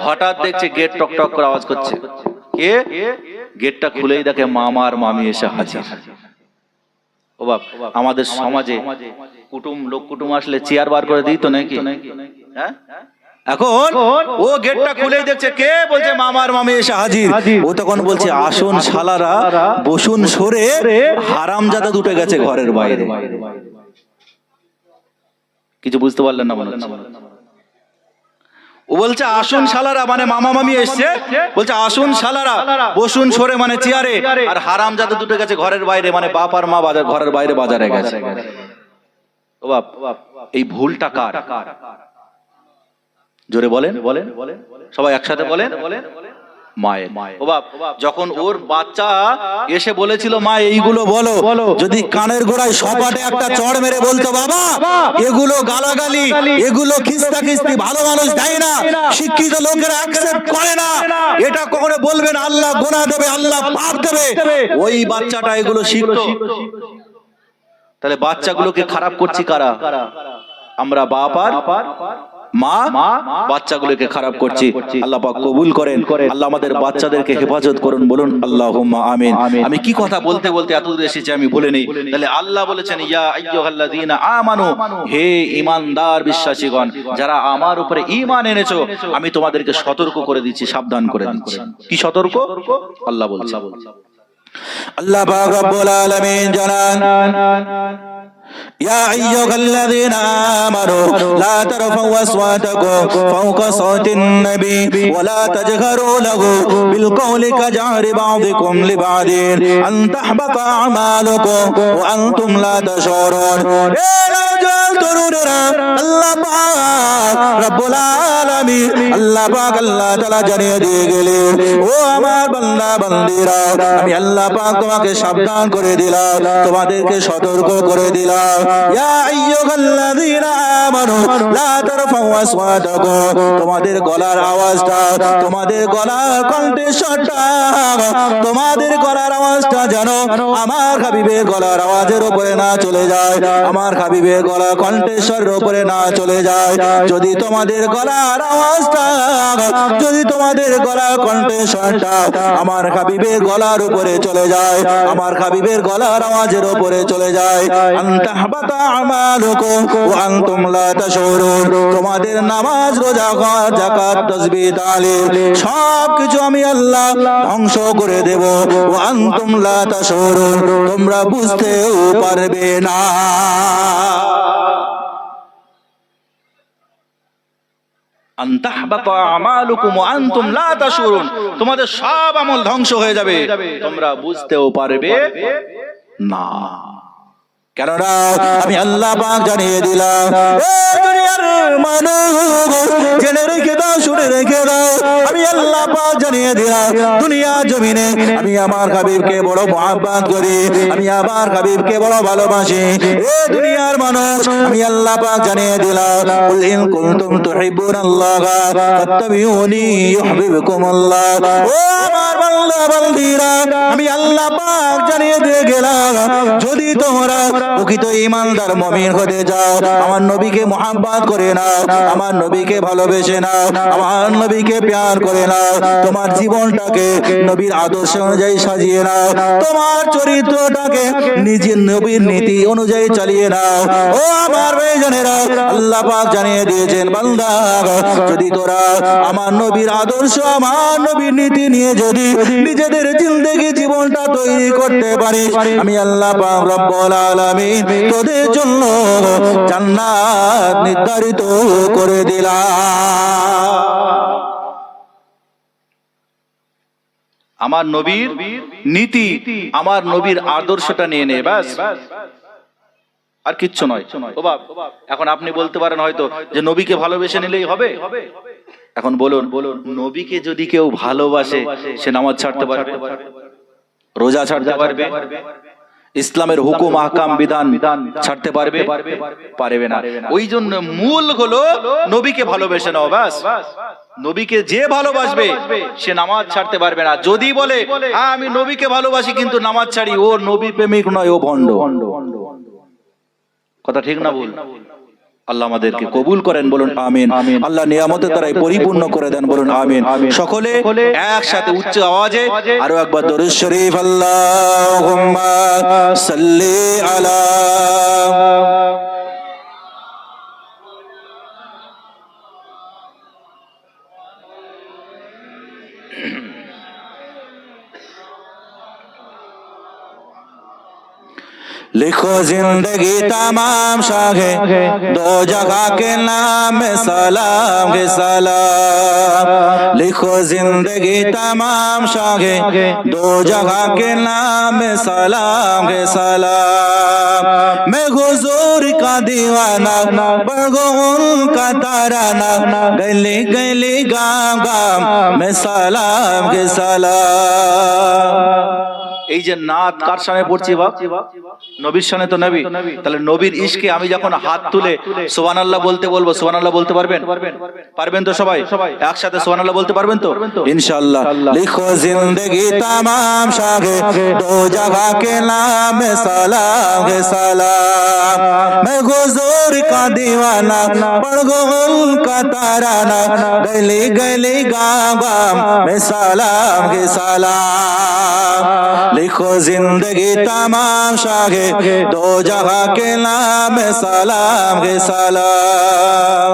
হঠাৎ দেখছে গেট টক টক করে আওয়াজ করছে। কে? গেটটা খুলেই দেখে মামা আর মামি এসে হাজির। ও বাপ, আমাদের সমাজে লোক কুটুম আসলে চেয়ার বার করে দিত নাকি? হ্যাঁ, এখন ও গেটটা খুলেই দেখছে কে? বলছে মামা আর মামি এসে হাজির। ও তখন বলছে, আসুন শালারা, বসুন সরে, হারামজাদা দুটো গেছে ঘরের বাইরে। কিছু বুঝতে পারলেন না মনে হচ্ছে? ও বলছে আসুন শালারা মানে মামা মামি এসছে, বলছে আসুন শালারা, বসুন সরে মানে চেয়ারে, আর হারামজাদা দুটো গেছে ঘরের বাইরে মানে বাপ আর মা ঘরের বাইরে বাজারে গেছে। ও বাপ, এই ভুলটা কার? জোরে বলেন, সবাই একসাথে বলেন। মায়ের। ও বাপ, যখন ওর বাচ্চা এসে বলেছিল মা এইগুলো বলো, যদি কানের গোড়ায় সপাটে একটা চড় মেরে বলতো বাবা এগুলো গালাগালি, এগুলো খিস্তা খিস্তি, ভালো মানুষ দেয় না, শিক্ষিত লোকেরা অ্যাকসেপ্ট করে না, এটা কখনো বলবেন আল্লাহ গুনাহ দেবে, আল্লাহ পাপ দেবে, ওই বাচ্চাটা এগুলো শিখতো। তাহলে বাচ্চাগুলোকে খারাপ করছি কারা? আমরা বাপ আর মা বাচ্চাগুলোকে খারাপ করছি। আল্লাহ পাক কবুল করেন, আল্লাহ আমাদের বাচ্চাদেরকে হেফাজত করুন, বলুন আল্লাহুম্মা আমিন। আমি কি কথা বলতে বলতে এতদূর এসেছি আমি বলে নেই। তাহলে আল্লাহ বলেছেন ইয়া আইয়ুহাল্লাযীনা আমানু, হে ঈমানদার বিশ্বাসীগণ, যারা আমার উপরে ঈমান এনেছো, আমি তোমাদেরকে সতর্ক করে দিচ্ছি, সাবধান করে দিচ্ছি। কি সতর্ক? আল্লাহ বলছেন, আল্লাহ পাক রব্বুল আলামিন জানান يا أيها الذين آمنوا لا ترفعوا أصواتكم فوق صوت النبي ولا تجهروا له بالقول كجهر بعضكم لبعض أن تحبط أعمالكم وأنتم لا تشعرون। আল্লাহ পাক রব্বুল আলামিন, আল্লাহ পাক আল্লাহ তাআলা জানিয়ে দিয়ে গেলেন, ও আমার বান্দা বান্দীরা, আমি আল্লাহ পাক তোমাকে সাবধান করে দিলাম, তোমাদেরকে সতর্ক করে দিলাম। ইয়া আইয়ুহাল্লাযীনা আমানু লা তারফাউ আসওয়াতাকুম, তোমাদের গলার আওয়াজটা, তোমাদের গলার কণ্ঠস্বরটা, তোমাদের গলার আওয়াজটা যেন আমার হাবিবের গলার আওয়াজের উপরে না চলে যায়, আমার হাবিবের গলার কণ্ঠস্বরের উপরে না চলে যায়। যদি তোমাদের গলার আওয়াজটা, যদি তোমাদের গলার কণ্ঠস্বরটা আমার হাবিবের গলার উপরে চলে যায়, আমার হাবিবের গলার আওয়াজের উপরে চলে যায়, আনতাহবাতা আমালুকুম ওয়া আনতুম লা তাশউরুন, তোমাদের নামাজ, রোজা, হজ, যাকাত, তাসবিহ, তাহলিল সব কিছু আমি আল্লাহ ধ্বংস করে দেব। ওয়া আনতুম লা তাশউরুন, তোমরা বুঝতেও পারবে না। আনতাহবাতা আমালুকুম ওয়া আনতুম লা তাশউরুন, তোমাদের সব আমল ধ্বংস হয়ে যাবে, তোমরা বুঝতেও পারবে না। কেননা আমি আল্লাহ পাক জানিয়ে দিলাম, দুনিয়ার মানুষ জেনে রেখে দাও, শুনে রেখে দাও, আমি আল্লাহ পাক জানিয়ে দিলাম, দুনিয়া জমিনে আমি আমার হাবিবকে বড় মহব্বত করি, আমি আমার হাবিবকে বড় ভালোবাসি। এ দুনিয়ার মানুষ, আমি আল্লাহ পাক জানিয়ে দিলাম, কুল ইন কুনতুম তুহিব্বুনাল্লাহা ফাত্তাবিউনি ইউহিব্বুকুমুল্লাহ। ও আমার বান্দা বান্দীরা, আমি আল্লাহ পাক জানিয়ে দিয়ে গেলাম, যদি তোমরা প্রকৃত ঈমানদার মুমিন হতে যাও, আমার নবীকে মহব্বত করে নাও, আমার নবীকে ভালোবেসে নাও, আমার নবীকে প্যার করে নাও, তোমার জীবনটাকে নবীর আদর্শ অনুযায়ী সাজিয়ে নাও, তোমার চরিত্রটাকে নিজের নবীর নীতি অনুযায়ী চালিয়ে নাও। ও আমার ভাইজানেরা, আল্লাহ পাক জানিয়ে দিয়েছেন, বান্দা যদি তোরা আমার নবীর আদর্শ, আমার নবীর নীতি নিয়ে যদি নিজেদের জিন্দেগি জীবনটা তৈরি করতে পারিস, আমি আল্লাহ পাক রব্বুল আলামিন তোদের জন্য জান্নাত নির্ধারিত করে দিলাম। আমার নবীর নীতি, আমার নবীর আদর্শটা নিয়ে নে, ব্যাস, আর কিচ্ছু নয়। ও বাপ, এখন আপনি বলতে পারেন হয়তো যে নবীকে ভালোবেসে নিলেই হবে। এখন বলুন, নবীকে যদি কেউ ভালোবাসে সে নামাজ ছাড়তে পারবে, রোজা ছাড়তে পারবে, ইসলামের হুকুম আহকাম বিধান ছাড়তে পারবে? পারবে না। ওই জন্য মূল হলো নবীকে ভালোবেসে নাও, ব্যাস। নবীকে যে ভালোবাসবে সে নামাজ ছাড়তে পারবে না। যদি বলে হ্যাঁ আমি নবীকে ভালোবাসি কিন্তু নামাজ ছাড়ি, ও নবী প্রেমিক নয়, ও ভণ্ড। কথা ঠিক না ভুল? আল্লাহ আমাদেরকে কবুল করেন, বলুন আমিন। আল্লাহ নিয়ামতের দ্বারাই পরিপূর্ণ করে দেন, বলুন আমিন। সকলে একসাথে উচ্চ আওয়াজে আরো একবার দরুদ শরীফ, আল্লাহুম্মা সাল্লি আলা लिखो जिंदगी तमाम शाहे दो जगह के नाम में सलाम के सलाम। लिखो जिंदगी तमाम शाहे दो जगह के नाम में सलाम के सलाम। मैं हुजूर का दीवाना बढ़ो उनका ताराना गली गली गांव गांव में सलाम के सलाम। এই যে নাত কার সামনে পড়ছি বাপ? নবীর সামনে তো নবী। তাহলে নবীর ইশকে আমি যখন হাত তুলে সুবহানাল্লাহ বলতে বলবো, সুবহানাল্লাহ বলতে পারবেন? পারবেন তো সবাই? একসাথে সুবহানাল্লাহ বলতে পারবেন তো ইনশাআল্লাহ। লিখো জিंदगी तमाम शागे दो जगह के नाम सलाम के सलाम। मैं हुजूर का दीवाना पढ़ गो उनका ताराना गली गली गांव गांव में सलाम के सलाम। लिखो जिंदगी तमाम शागे दो जगह के नाम सलाम के सलाम।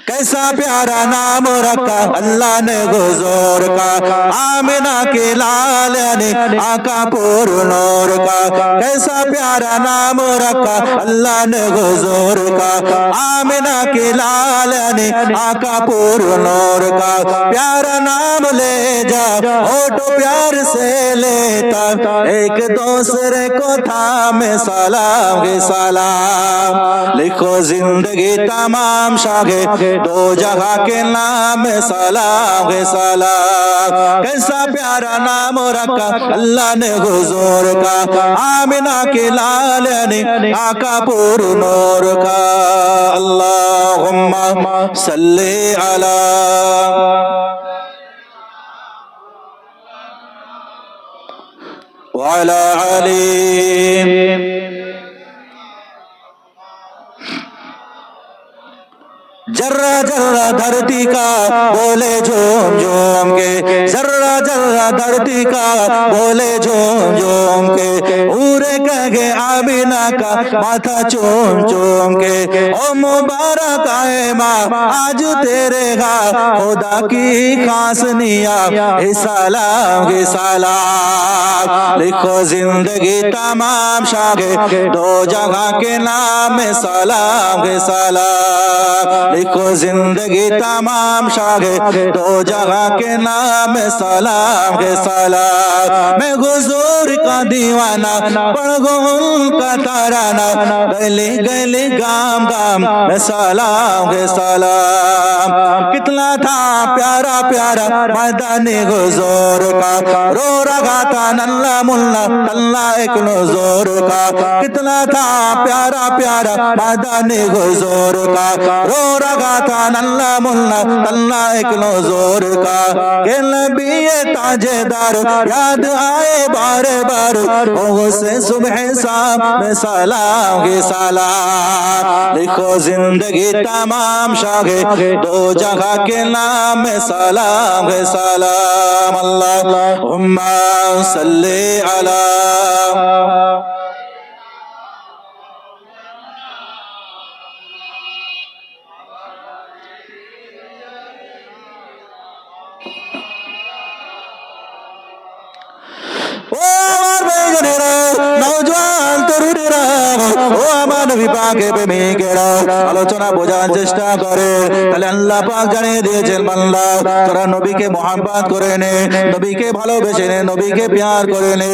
कैसा प्यारा नाम रखा अल्लाह ने हुजूर का आमिना के लाल ने आका पुर नूर का। कैसा प्यारा नाम रखा अल्लाह ने हुजूर का आमिना के लाल ने आका पुर नूर का। प्यारा नाम ले जा होठों प्यार से लेता एक दूसरे को थामे सलाम के सलाम। लिखो जिंदगी तमाम शागे दो जगह के नाम सलाम के सलाम। कैसा प्यारा नाम रखा अल्लाह ने हुजूर का आमिना के लाल ने आका पुर नूर का। अल्लाहुम्मा सल्ली अला व अला अली। जर्रा जर्रा धरती का बोले झूम झूम के, जर्रा जर्रा धरती का बोले झूम झूम के। उरे कहे आमिना का माथा चूम चूम के। ओ मुबारक आए माँ आज तेरे गा खुदा की खास निया सलाम के सलाम। लिखो जिंदगी तमाम शागे दो जगह के नाम सलाम के सलाम। लिखो जिंदगी तमाम शागे दो जगह के नाम सलाम के सलाम। मैं हुजूर का दीवाना पढ़ गो उनका ताराना गली गली गांव गांव में सलाम के सलाम। कितना था प्यारा प्यारा मैदानी हुजूर का रो रहा था नल्ला मुल्ला अल्लाह एक नजूर का। कितना था प्यारा प्यारा मैदानी हुजूर का रो रहा था नल्ला मुल्ला अल्लाह एक नजूर का। के नबी ताजेदार याद आए बार बार से सुबह शाम में सलाम के सलाम। लिखो जिंदगी तमाम शागे दो जगह के नाम में सलाम के सलाम। अल्लाहुम्मा सल्ली अला নওজোয়ান তরুণেরা ও আমার নবী পাকের প্রেমিকেরা আলোচনা বোঝার চেষ্টা করে। তাহলে আল্লাহ পাক জানিয়ে দিয়েছেন বান্দা তোরা নবীকে মহব্বত করে নে, নবীকে ভালোবেসে নে, নবীকে প্যার করে নে।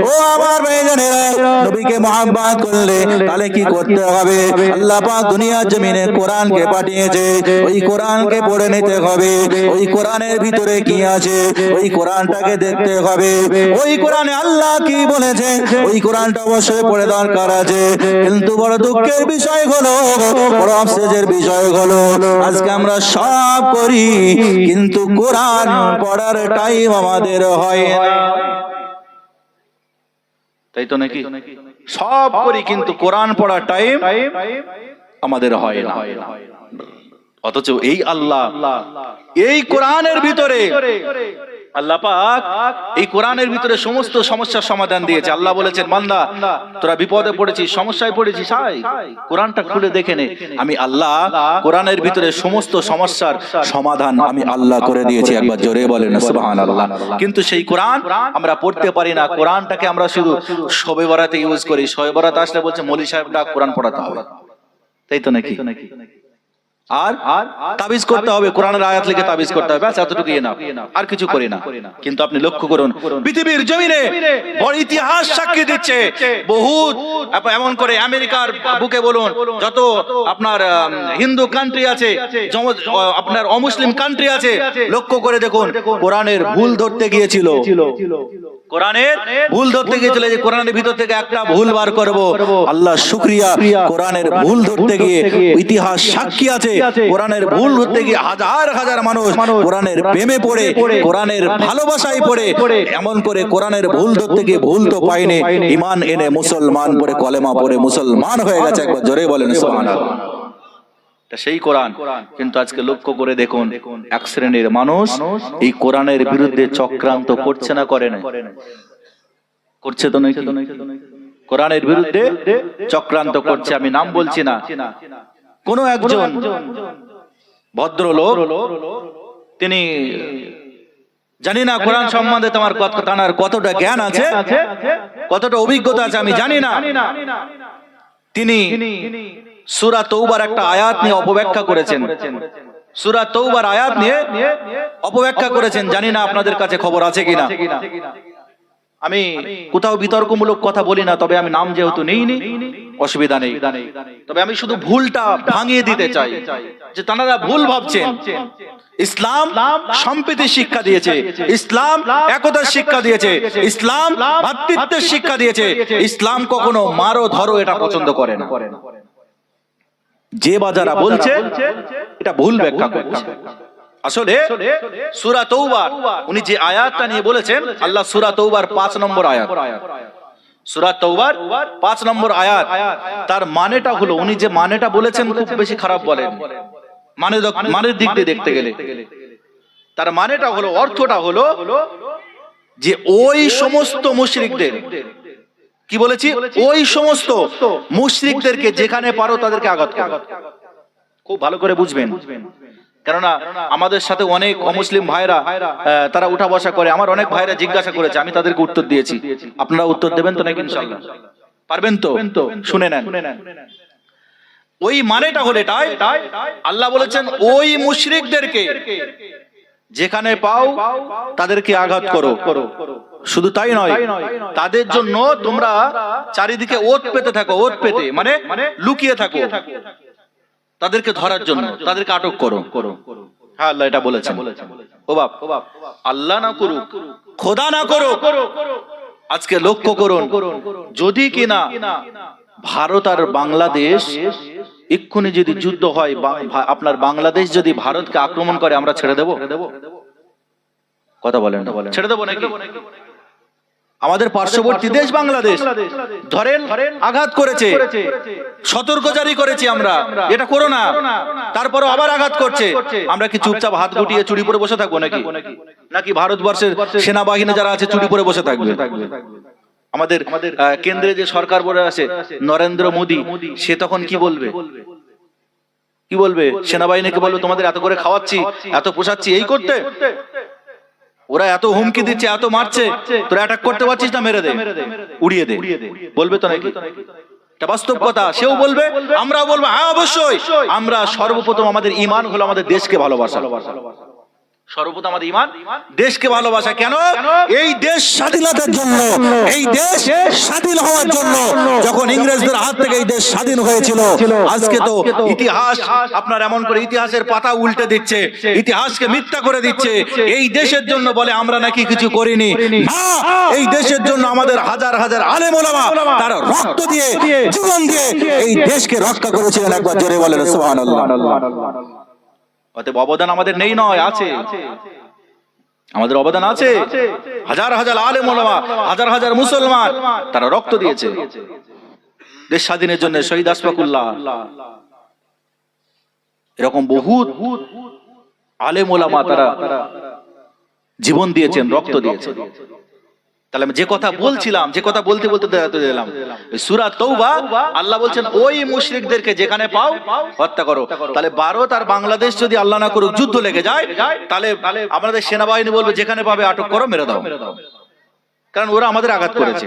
ও আমার ভাইজানেরা নবীকে মহব্বত করলে তাহলে কি করতে হবে? আল্লাহ পাক দুনিয়ার জমিনে কোরআনকে পাঠিয়েছে, ওই কোরআনকে পড়ে নিতে হবে। ওই কোরআনের ভিতরে কি আছে ওই কোরআনটাকে দেখতে হবে। ওই কোরআনে আল্লাহ কি বলেছে ওই কোরআনটা অবশ্যই পড়ে দরকার আছে। কিন্তু বড় দুঃখের বিষয় হলো, বড় আফসোসের বিষয় হলো আজকে আমরা সব করি কিন্তু কোরআন পড়ার টাইম আমাদের হয় না। তাই তো নাকি? সব করি কিন্তু কোরআন পড়ার টাইম আমাদের হয় না। অথচ এই আল্লাহ এই কোরআনের ভিতরে আল্লাহ পাক এই কোরআনের ভিতরে সমস্ত সমস্যার সমাধান দিয়েছে। আল্লাহ বলেছেন বান্দা তোরা বিপদে পড়েছিস, সমস্যায় পড়েছিস, আয় কোরআনটা খুলে দেখে নে। আমি আল্লাহ কোরআনের ভিতরে সমস্ত সমস্যার সমাধান আমি আল্লাহ করে দিয়েছি। একবার জোরে বলেন সুবহানাল্লাহ। কিন্তু সেই কোরআন আমরা পড়তে পারি না। কোরআনটাকে আমরা শুধু শবে বরাতে ইউজ করি। শবে বরাত আসলে বলছে মৌলভী সাহেব ডাক কোরআন পড়াতে হবে। তাই তো নাকি? আর তাবিজ করতে হবে, কোরআনের আয়াত লিখে তাবিজ করতে হবে, ব্যাস এতটুকুই না, আর কিছু করি না। কিন্তু আপনি লক্ষ্য করুন পৃথিবীর জমিনে বড় ইতিহাস সাক্ষী দিচ্ছে, বহুত এমন করে আমেরিকার বুকে বলুন, যত আপনার হিন্দু কান্ট্রি আছে, আপনার অমুসলিম কান্ট্রি আছে, লক্ষ্য করে দেখুন কোরআনের ভুল ধরতে গিয়েছিল, কোরআনের ভুল ধরতে গিয়েছিল, যে কোরআনের ভিতর থেকে একটা ভুল বার করব। আল্লাহ শুকরিয়া, কোরআনের ভুল ধরতে গিয়ে ইতিহাস সাক্ষী আছে, কোরআনের ভুল ধরতে গিয়ে হাজার হাজার মানুষ কোরআনের প্রেমে পড়ে, কোরআনের ভালোবাসায় পড়ে, এমন করে কোরআনের ভুল ধরতে গিয়ে ভুল তো পায়নি, ঈমান এনে মুসলমান পড়ে, কলেমা পড়ে মুসলমান হয়ে গেছে। একবার জোরে বলেন সুবহানাল্লাহ। সেই কোরআন। কিন্তু আজকে লক্ষ্য করে দেখুন এক শ্রেণীর মানুষ এই কোরআনের বিরুদ্ধে চক্রান্ত করছে না, করে না, করছে তো নাকি? কোরআনের বিরুদ্ধে চক্রান্ত করছে। আমি নাম বলছি না, কোন একজন ভদ্রলোক, তিনি জানি না কোরআন সম্বন্ধে তোমার কতটা জ্ঞান আছে, কতটা অভিজ্ঞতা আছে আমি জানি না, তিনি সূরা তওবার একটা আয়াত নিয়ে অপব্যাখ্যা করেছেন, সূরা তওবার আয়াত নিয়ে অপব্যাখ্যা করেছেন। জানি না আপনাদের কাছে খবর আছে কিনা। আমি কোথাও বিতর্কমূলক কথা বলি না, তবে আমি নাম যেহেতু নেইনি অসুবিধা নেই, তবে আমি শুধু ভুলটা ভাঙিয়ে দিতে চাই, যে তারা ভুল ভাবছেন। ইসলাম সম্প্রীতির শিক্ষা দিয়েছে, ইসলাম একতার শিক্ষা দিয়েছে, ইসলাম ভ্রাতৃত্বের শিক্ষা দিয়েছে, ইসলাম কখনো মারো ধরো এটা পছন্দ করে না। যে বাজারা বলছে এটা ভুল ব্যাখ্যা করছে। আসলে সূরা তওবার উনি যে আয়াতটা নিয়ে বলেছেন, আল্লাহ সূরা তওবার 5 নম্বর আয়াত, সূরা তওবার 5 নম্বর আয়াত, তার মানেটা হলো, উনি যে মানেটা বলেছেন খুব বেশি খারাপ বলেন, মানের দিক দিয়ে দেখতে গেলে তার মানেটা হলো, অর্থটা হলো যে ওই সমস্ত মুশরিকদের, কি বলেছি, ওই সমস্ত মুশরিকদেরকে যেখানে পারো তাদেরকে আঘাত করো। খুব ভালো করে বুঝবেন, কেননা আমাদের সাথে অনেক অমুসলিম ভাইরা তারা উঠা বসা করে। আমার অনেক ভাইরা জিজ্ঞাসা করেছে, আমি তাদেরকে উত্তর দিয়েছি। আপনারা উত্তর দেবেন তো নাকি? ইনশাআল্লাহ পারবেন তো? শুনে নেন। ওই মানেটা হলো এটাই, আল্লাহ বলেছেন ওই মুশরিকদেরকে যেখানে পাও তাদেরকে আঘাত করো। শুধু তাই নয়, তাদের জন্য তোমরা চারিদিকে ওত পেতে থাকো, ওত পেতে মানে লুকিয়ে থাকো, তাদেরকে ধরার জন্য তাদেরকে আটক করো। হ্যাঁ, আল্লাহ এটা বলেছেন। ও বাপ, আল্লাহ না করুক, খোদা না করুক, আজকে লক্ষ্য করুন, যদি কিনা ভারত আর বাংলাদেশ এক্ষুনি যদি যুদ্ধ হয়, আপনার বাংলাদেশ যদি ভারতকে আক্রমণ করে, আমরা ছেড়ে দেব? কথা বলেন, ছেড়ে দেব নাকি? আমাদের পার্শ্ববর্তী দেশ বাংলাদেশ ধরেন আঘাত করেছে, সতর্ক জারি করেছি আমরা, এটা করো না, তারপরও আবার আঘাত করছে, আমরা কি চুপচাপ হাত গুটিয়ে চুরি পরে বসে থাকবো নাকি? নাকি ভারতবর্ষের সেনাবাহিনী যারা আছে চুরি পরে বসে থাকবে? আমাদের কেন্দ্রে যে সরকার বলে আছে নরেন্দ্র মোদী, সে তখন কি বলবে? কি বলবে? সেনাবাহিনীকে বলবে তোমাদের এত করে খাওয়াচ্ছি, এত পোষাচ্ছি, এই করতে? ওরা এত হুমকি দিচ্ছে, এত মারছে, তোরা অ্যাটাক করতে পারছিস না, মেরে দে, উড়িয়ে দে, বলবে তো নাকি? এটা বাস্তব কথা। সেও বলবে, আমরাও বলবো, হ্যাঁ অবশ্যই। আমরা সর্বপ্রথম আমাদের ঈমান হলো আমাদের দেশকে ভালোবাসা। সর্বপ্রথম আমাদের ঈমান দেশকে ভালোবাসা। কেন? এই দেশ স্বাধীনতার জন্য, এই দেশ স্বাধীন হওয়ার জন্য। যখন ইংরেজদের হাত থেকে এই দেশ স্বাধীন হয়েছিল, আজকে তো ইতিহাস আপনার এমন করে ইতিহাসের পাতা উল্টে দিচ্ছে, ইতিহাসকে মিথ্যা করে দিচ্ছে। এই দেশের জন্য বলে আমরা নাকি কিছু করিনি। না, এই দেশের জন্য আমাদের হাজার হাজার আলেম ওলামা তারা রক্ত দিয়ে, জীবন দিয়ে এই দেশকে রক্ষা করেছিলেন। একবার জোরে বলেন সুবহানাল্লাহ। অতএব অবদান আমাদের নেই নয়, আছে, আমাদের অবদান আছে। হাজার হাজার আলেম ওলামা, হাজার হাজার মুসলমান তারা রক্ত দিয়েছে দেশ স্বাধীনের জন্য। শহীদ আশফাকুল্লাহ, এরকম বহুত আলেম ওলামা তারা জীবন দিয়েছেন, রক্ত দিয়েছেন। তাহলে আমি যে কথা বলছিলাম, যে কথা বলতে বলতে দিলাম, সূরা তওবা আল্লাহ বলছেন ওই মুশরিকদেরকে যেখানে পাও হত্যা করো। তাহলে ভারত আর বাংলাদেশ যদি আল্লাহ না করুক যুদ্ধ লেগে যায়, তাহলে আমাদের সেনাবাহিনী বলবে যেখানে পাবে আটক করো, মেরে দাও, কারণ ওরা আমাদের আঘাত করেছে।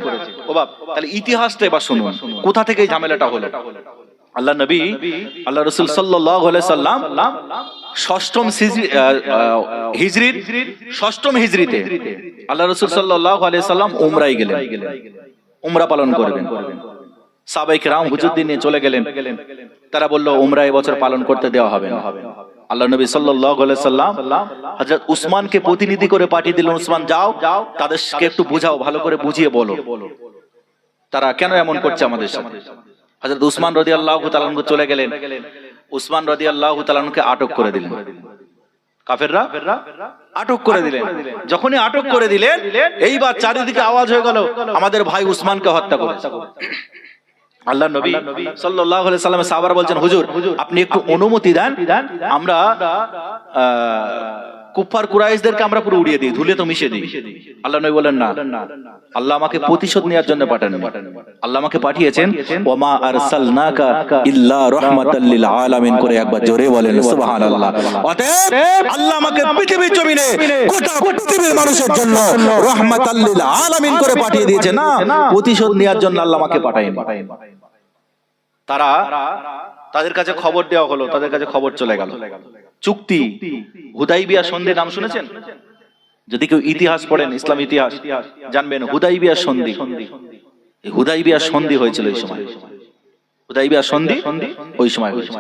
ও বাপ, তাহলে ইতিহাসটা এবার শুনুন, কোথা থেকে এই ঝামেলাটা হলো। আল্লাহ নবী আল্লাহ রাসূল সাল্লাল্লাহু আলাইহি সাল্লাম ষষ্ঠম হিজরির ষষ্ঠম হিজরিতে আল্লাহ রাসূল সাল্লাল্লাহু আলাইহি সাল্লাম উমরায় গেলেন, উমরা পালন করবেন। সাহাবায়ে কেরাম হুজুরদের নিয়ে চলে গেলেন। তারা বলল উমরা এবছর পালন করতে দেওয়া হবে না। আল্লাহ নবী সাল্লাল্লাহু আলাইহি সাল্লাম হযরত উসমানকে প্রতিনিধি করে পাঠিয়ে দিলেন, উসমান যাও তাদেরকে একটু বুঝাও, ভালো করে বুঝিয়ে বলো তারা কেন এমন করছে আমাদের সাথে। হযরত উসমান রাদিয়াল্লাহু তাআলা আনহু চলে গেলেন। উসমান রাদিয়াল্লাহু তাআলা আনহুকে আটক করে দিলেন, কাফেররা আটক করে দিলেন। যখনই আটক করে দিলেন, এইবার চারিদিকে আওয়াজ হয়ে গেল আমাদের ভাই উসমানকে হত্যা করেছে। আল্লাহ নবী সাল্লাল্লাহু আলাইহি সাল্লামের সাহাবারা বলছেন, হুজুর আপনি একটু অনুমতি দেন, আমরা কুফার কুরাইশদেরকে আমরা পুরো উড়িয়ে দিই, ধুলে তো মিশে দিই। আল্লাহ নবী বলেন না, আল্লাহ আমাকে প্রতিশোধ নেওয়ার জন্য পাঠান। আল্লাহ আমাকে পাঠিয়েছেন ওয়া মা আরসালনাকা ইল্লা রাহমাতাল লিল আলামিন করে একবার জোরে বলেন সুবহানাল্লাহ। অতএব আল্লাহ আমাকে পৃথিবীর জমিনে গোটা পৃথিবীর মানুষের জন্য রাহমাতাল লিল আলামিন করে পাঠিয়ে দিয়েছে, না প্রতিশোধ নেওয়ার জন্য আল্লাহ আমাকে পাঠায়নি। তাদের কাছে খবর দেওয়া হলো, তাদের কাছে খবর চলে গেল। চুক্তি হুদাইবিয়া সন্ধি নাম শুনেছেন? যদি কেউ ইতিহাস পড়েন, ইসলাম ইতিহাস, জানবেন হুদাইবিয়া সন্ধি। হুদাইবিয়া সন্ধি হয়েছিল এই সময়, হুদাইবিয়া সন্ধি ওই সময় হয়েছিল।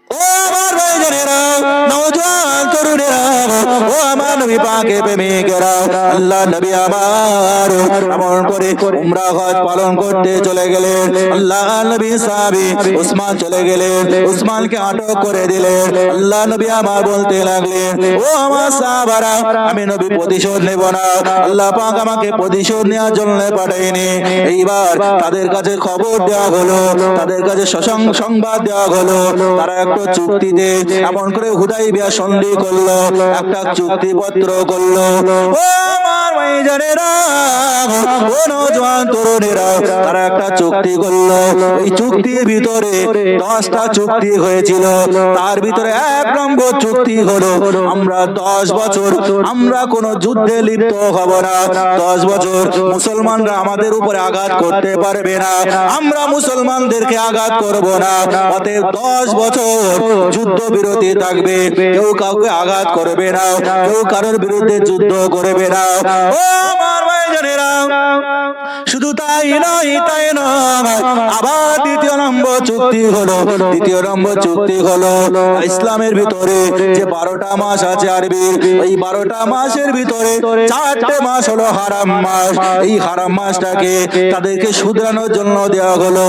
ও আমার ভাইজানেরা, নওজোয়ান তরুণেরা, ও আমার নবী পাকের প্রেমিকেরা, আল্লাহ নবী আমার এমন করে উমরা হজ পালন করতে চলে গেলেন। আল্লাহ নবী সাহাবী উসমান চলে গেলেন, উসমানকে আটক করে দিলেন। আল্লাহ নবী আমার বলতে লাগলেন, ও আমার সাহাবারা, আমি নবী প্রতিশোধ নেব না, আল্লাহ পাক আমাকে প্রতিশোধ নেওয়ার জন্য পাঠায়নি। এইবার তাদের কাছে খবর দেওয়া হলো, তাদের কাছে সংবাদ দেওয়া হলো, তারা একটা চুক্তিতে এমন করে হুদাইবিয়া সন্ধি করলো, একটা চুক্তিপত্র করলো। ও আমার ভাইজানেরা, ও নওজোয়ান তরুণেরা, তারা একটা চুক্তি করলো। এই চুক্তির ভিতরে 10টা চুক্তি হয়েছিল। তার ভিতরে 1 নম্বর চুক্তি হলো আমরা 10 বছর আমরা কোনো যুদ্ধে লিপ্ত হব না। 10 বছর মুসলমানরা আমাদের উপরে আঘাত করতে পারবে না, আমরা মুসলমানদেরকে আঘাত করব না। অতএব 10 বছর যুদ্ধ বিরতি থাকবে, কেউ কাউকে আঘাত করবে না, কেউ কারোর বিরুদ্ধে যুদ্ধ করবে না। ও আমার ভাইজানেরা, শুধু তাই নয়, তাই নয়, আবার দ্বিতীয় নম্বর চুক্তি হলো ইসলামের ভিতরে যে 12টা মাস আছে আরবির, এই 12টা মাসের ভিতরে 4টে মাস হলো হারাম মাস। এই হারাম মাসটাকে তাদেরকে শুধরানোর জন্য দেওয়া হলো।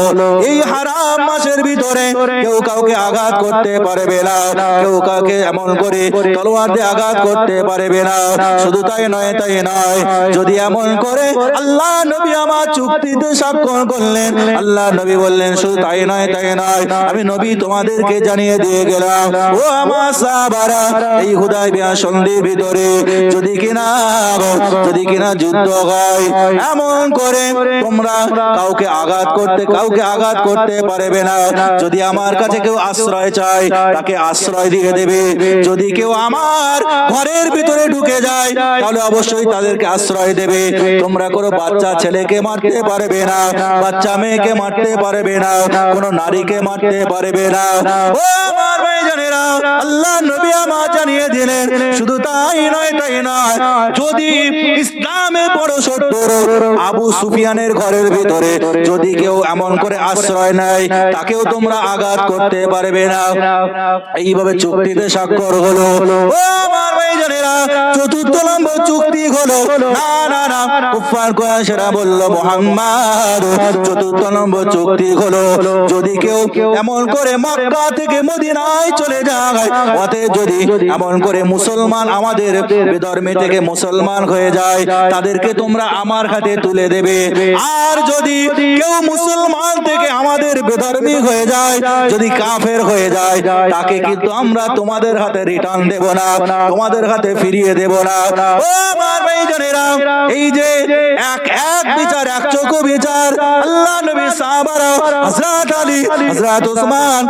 এই হারাম মাসের ভিতরে কেউ কাউকে আঘাত করতে পারবে না, কেউ কাউকে এমন করে তলোয়ার দিয়ে আঘাত করতে পারবে না। শুধু তাই নয়, যদি এমন করে আল্লাহ নবী আমার চুক্তিতে স্বাক্ষর করলেন, আল্লাহ নবী বললেন শুধু তাই নয়, আমি নবী তোমাদেরকে জানিয়ে দিয়ে গেলাম, ও আমার সাহাবারা, এই হুদাইবিয়া সন্ধির ভিতরে যদি কিনা যুদ্ধ হয়, এমন করে তোমরা কাউকে আঘাত করতে পারবে না। যদি আমার কাছে কেউ আশ্রয় চায়, তাকে আশ্রয় দিয়ে দেবে। যদি কেউ আমার ঘরের ভিতরে ঢুকে যায়, তাহলে অবশ্যই তাদেরকে আশ্রয় দেবে। তোমরা কোনো বাচ্চা ছেলেকে মারতে পারবে না, বাচ্চা মেয়েকে মারতে পারবে না, কোনো নারীকে মারতে পারবে না। ও আমার ভাইজানেরা, আল্লাহ নবী আমার জানিয়ে দিলেন, শুধু তাই নয়, যদি ইসলামের বড় শত্রু আবু সুফিয়ানের ঘরের ভিতরে যদি কেউ এমন করে আশ্রয় নেয়, তাকেও তোমরা আঘাত করতে পারবে না। এইভাবে চুক্তিতে স্বাক্ষর হলো। ও আমার ভাইজানেরা, চতুর্থ নম্বর চুক্তি হলো না, কুফার কুরাইশরা বলল মুহাম্মদ, চতুর্থ নম্বর চুক্তি হলো যদি কেউ এমন করে মক্কা থেকে মদিনায় চলে যায়, অতএব যদি এমন করে মুসলমান আমাদের বেধর্মী থেকে মুসলমান হয়ে যায়, তাদেরকে তোমরা আমার হাতে তুলে দেবে। আর যদি কেউ মুসলমান থেকে আমাদের বেধর্মী হয়ে যায়, যদি কাফের হয়ে যায়, তাকে কিন্তু আমরা তোমাদের হাতে রিটার্ন দেব না, তোমাদের কাতে ফিরিয়ে দেব না। ও আমার ভাইজানেরা, এই যে এক এক বিচার, এক চক্ষু বিচার, আল্লাহ নবী সাহাবারা, হযরত আলী, হযরত ওসমান,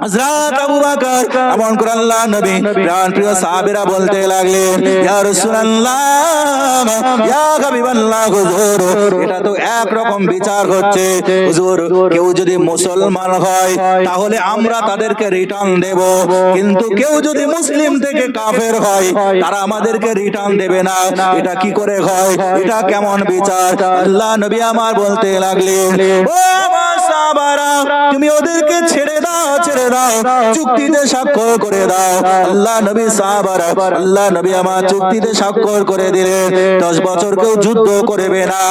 হযরত আবু বকর, এমন করে আল্লাহ নবী প্রাণ প্রিয় সাহাবীরা বলতে লাগলেন, ইয়া রাসূলুল্লাহ, ইয়া হাবিবাল্লাহ, হুজুর এটা তো এক রকম বিচার হচ্ছে। হুজুর, কেউ যদি মুসলমান হয় তাহলে আমরা তাদেরকে রিটার্ন দেব, কিন্তু কেউ যদি মুসলিম থেকে কাফের হয় তারা আমাদেরকে রিটার্ন দেবে না। এটা কি করে হয়? এটা কেমন বিচার? আল্লাহ নবী আমার বলতে লাগলেন, ও আমার সাহাবারা, তুমি ওদেরকে ছেড়ে দাও, ছেড়ে দাও, চুক্তিতে স্বাক্ষর করে দাও। আল্লাহ নবী সাহাবারা, আল্লাহ নবী আমার চুক্তিতে স্বাক্ষর করে দিলেন 10 বছর কেউ যুদ্ধ করবে না।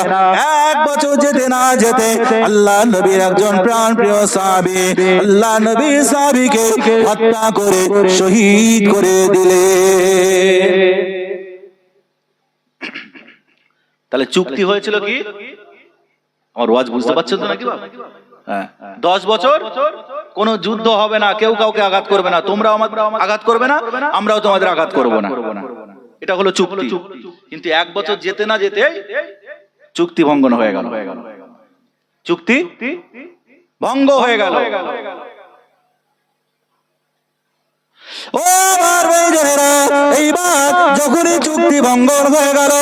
1 বছর যেতে না যেতে আল্লাহ নবীর একজন প্রাণ প্রিয় সাহাবী, আল্লাহ নবী সাহাবীকে হত্যা করে শহীদ করে দিলেন। তাহলে চুক্তি হয়েছিল কি? আমার ওয়াজ বুঝতে পারছেন তো নাকি বাবা? হ্যাঁ, 10 বছর কোনো যুদ্ধ হবে না, কেউ কাউকে আঘাত করবে না, তোমরাও আমাদের আঘাত করবে না, আমরাও তোমাদের আঘাত করব না। এটা হলো চুক্তি। কিন্তু 1 বছর যেতে না যেতে চুক্তি ভঙ্গন হয়ে গেল, চুক্তি ভঙ্গ হয়ে গেল। ও আমার ভাইজানেরা, এইবার যখনই চুক্তি ভঙ্গন হয়ে গেল,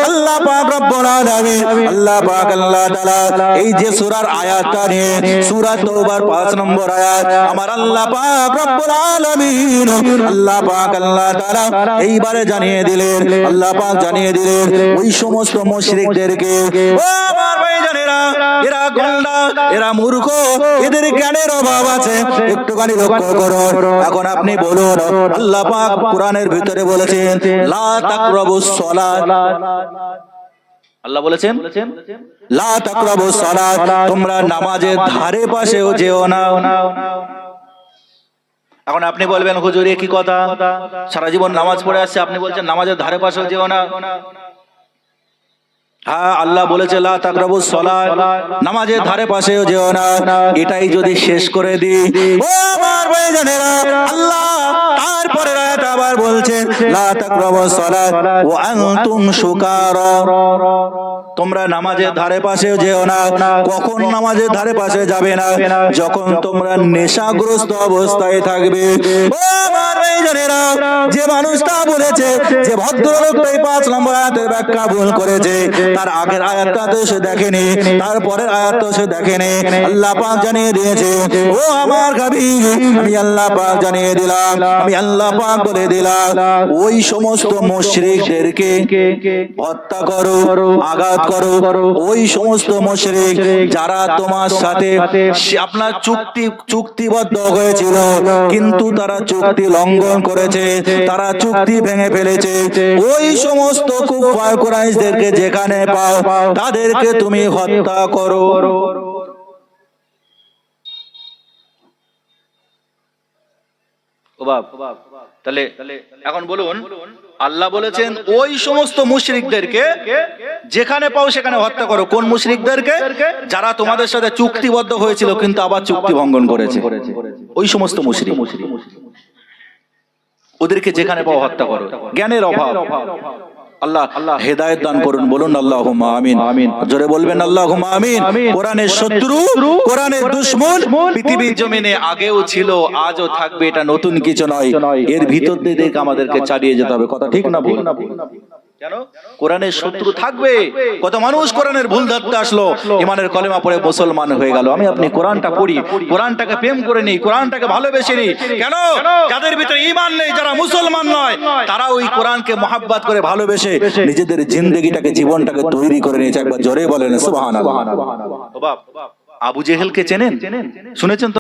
আল্লাহ পাক রব্বুল আলামিন, আল্লাহ পাক আল্লাহ তাআলা এই যে সূরার আয়াতটা নিয়ে, সূরা তওবার 5 নম্বর আয়াত, আমার আল্লাহ পাক রব্বুল আলামিন, আল্লাহ পাক আল্লাহ তাআলা এইবারে জানিয়ে দিলেন, আল্লাহ পাক জানিয়ে দিলেন ওই সমস্ত মুশরিকদেরকে, ও আমার ভাইজানেরা, এরা গন্ডা, এরা মূর্খ, এদের জ্ঞানের অভাব আছে, একটুখানি লক্ষ্য করো। এখন আপনি বলুন, আল্লাহ পাক কোরআনের ভিতরে বলেছেন লা তাকরাবুস সালাত, আল্লাহ বলেছেন লা তাকরাবুস সালাত, তোমরা নামাজের ধারে পাশেও যেও না। এখন আপনি বলবেন, হুজুর এ কি কথা? সারা জীবন নামাজ পড়ে আসছে, আপনি বলছেন নামাজের ধারে পাশেও যেও না। হ্যাঁ, আল্লাহ বলেছে লা তাকরাবুস সালাত, নামাজের ধারে পাশেও যেও না। এটাই যদি শেষ করে দিই, ও আমার ভাইজানেরা, আল্লাহ তারপরে আয়াত আবার বলছেন লা তাকরাবুস সালাত ওয়া আনতুম সুকারা, তোমরা নামাজের ধারে পাশেও যেও না। কখন নামাজের ধারে পাশে যাবে না? যখন তোমরা নেশাগ্রস্ত অবস্থায় থাকবে। ও আমার ভাইজানেরা, যে মানুষটা বলেছে, যে ভদ্রলোকটা 5 নম্বর আয়াতের ব্যাখ্যা ভুল করেছে, তার আগের আয়াতটা তো সে দেখেনি, তারপরের আয়াত তো সে দেখেনি। আল্লাহ পাক জানিয়ে দিয়েছে, ও আমার হাবিব, আমি আল্লাহ পাক জানিয়ে দিলাম, আমি আল্লাহ পাক বলে দিলাম, ওই সমস্ত মুশরিকদেরকে হত্যা করো, আঘাত করো। ওই সমস্ত মুশরিক যারা তোমার সাথে আপনার চুক্তিবদ্ধ হয়েছিল, কিন্তু তারা চুক্তি লঙ্ঘন করেছে, তারা চুক্তি ভেঙে ফেলেছে, ওই সমস্ত কুফার কুরাইশদেরকে যেখানে পাও তাদেরকে তুমি হত্যা করো। ও বাপ, তাহলে এখন বলুন, আল্লাহ বলেছেন ওই সমস্ত মুশরিকদেরকে যেখানে পাও সেখানে হত্যা করো। কোন মুশরিকদেরকে? যারা তোমাদের সাথে চুক্তিবদ্ধ হয়েছিল কিন্তু আবার চুক্তি ভঙ্গন করেছে, ওই সমস্ত মুশরিক, ওদেরকে যেখানে পাও হত্যা করো। জ্ঞানের অভাব। আল্লাহ হেদায়েত দান করুন, বলুন আল্লাহুম্মা আমিন। জোরে বলবেন আল্লাহুম্মা আমিন। কোরআনের শত্রু, কোরআনের দুশমন পৃথিবীর জমিনে আগেও ছিল, আজও থাকবে, এটা নতুন কিছু নয়। এর ভিতর দিয়ে আমাদেরকে চালিয়ে যেতে হবে। কথা ঠিক না ভুল? কেন? কোরআনের শত্রু থাকবে। কত মানুষ কোরআনের ভুল ধরতে আসলো, ইমানের কলেমা পড়ে মুসলমান হয়ে গেল। আমি আপনি কোরআনটা পড়ি, কোরআনটাকে প্রেম করে নিই, কোরআনটাকে ভালোবেসে নিই। কেন? যাদের ভিতরে ঈমান নেই, যারা মুসলমান নয়, তারা ওই কোরআনকে মহব্বত করে ভালোবেসে নিজেদের জিন্দেগিটাকে, জীবনটাকে তৈরি করে নিয়েছে। একবার জোরে বলেন সুবহানাল্লাহ। আবু জেহেলকে চেনেন? শুনেছেন তো?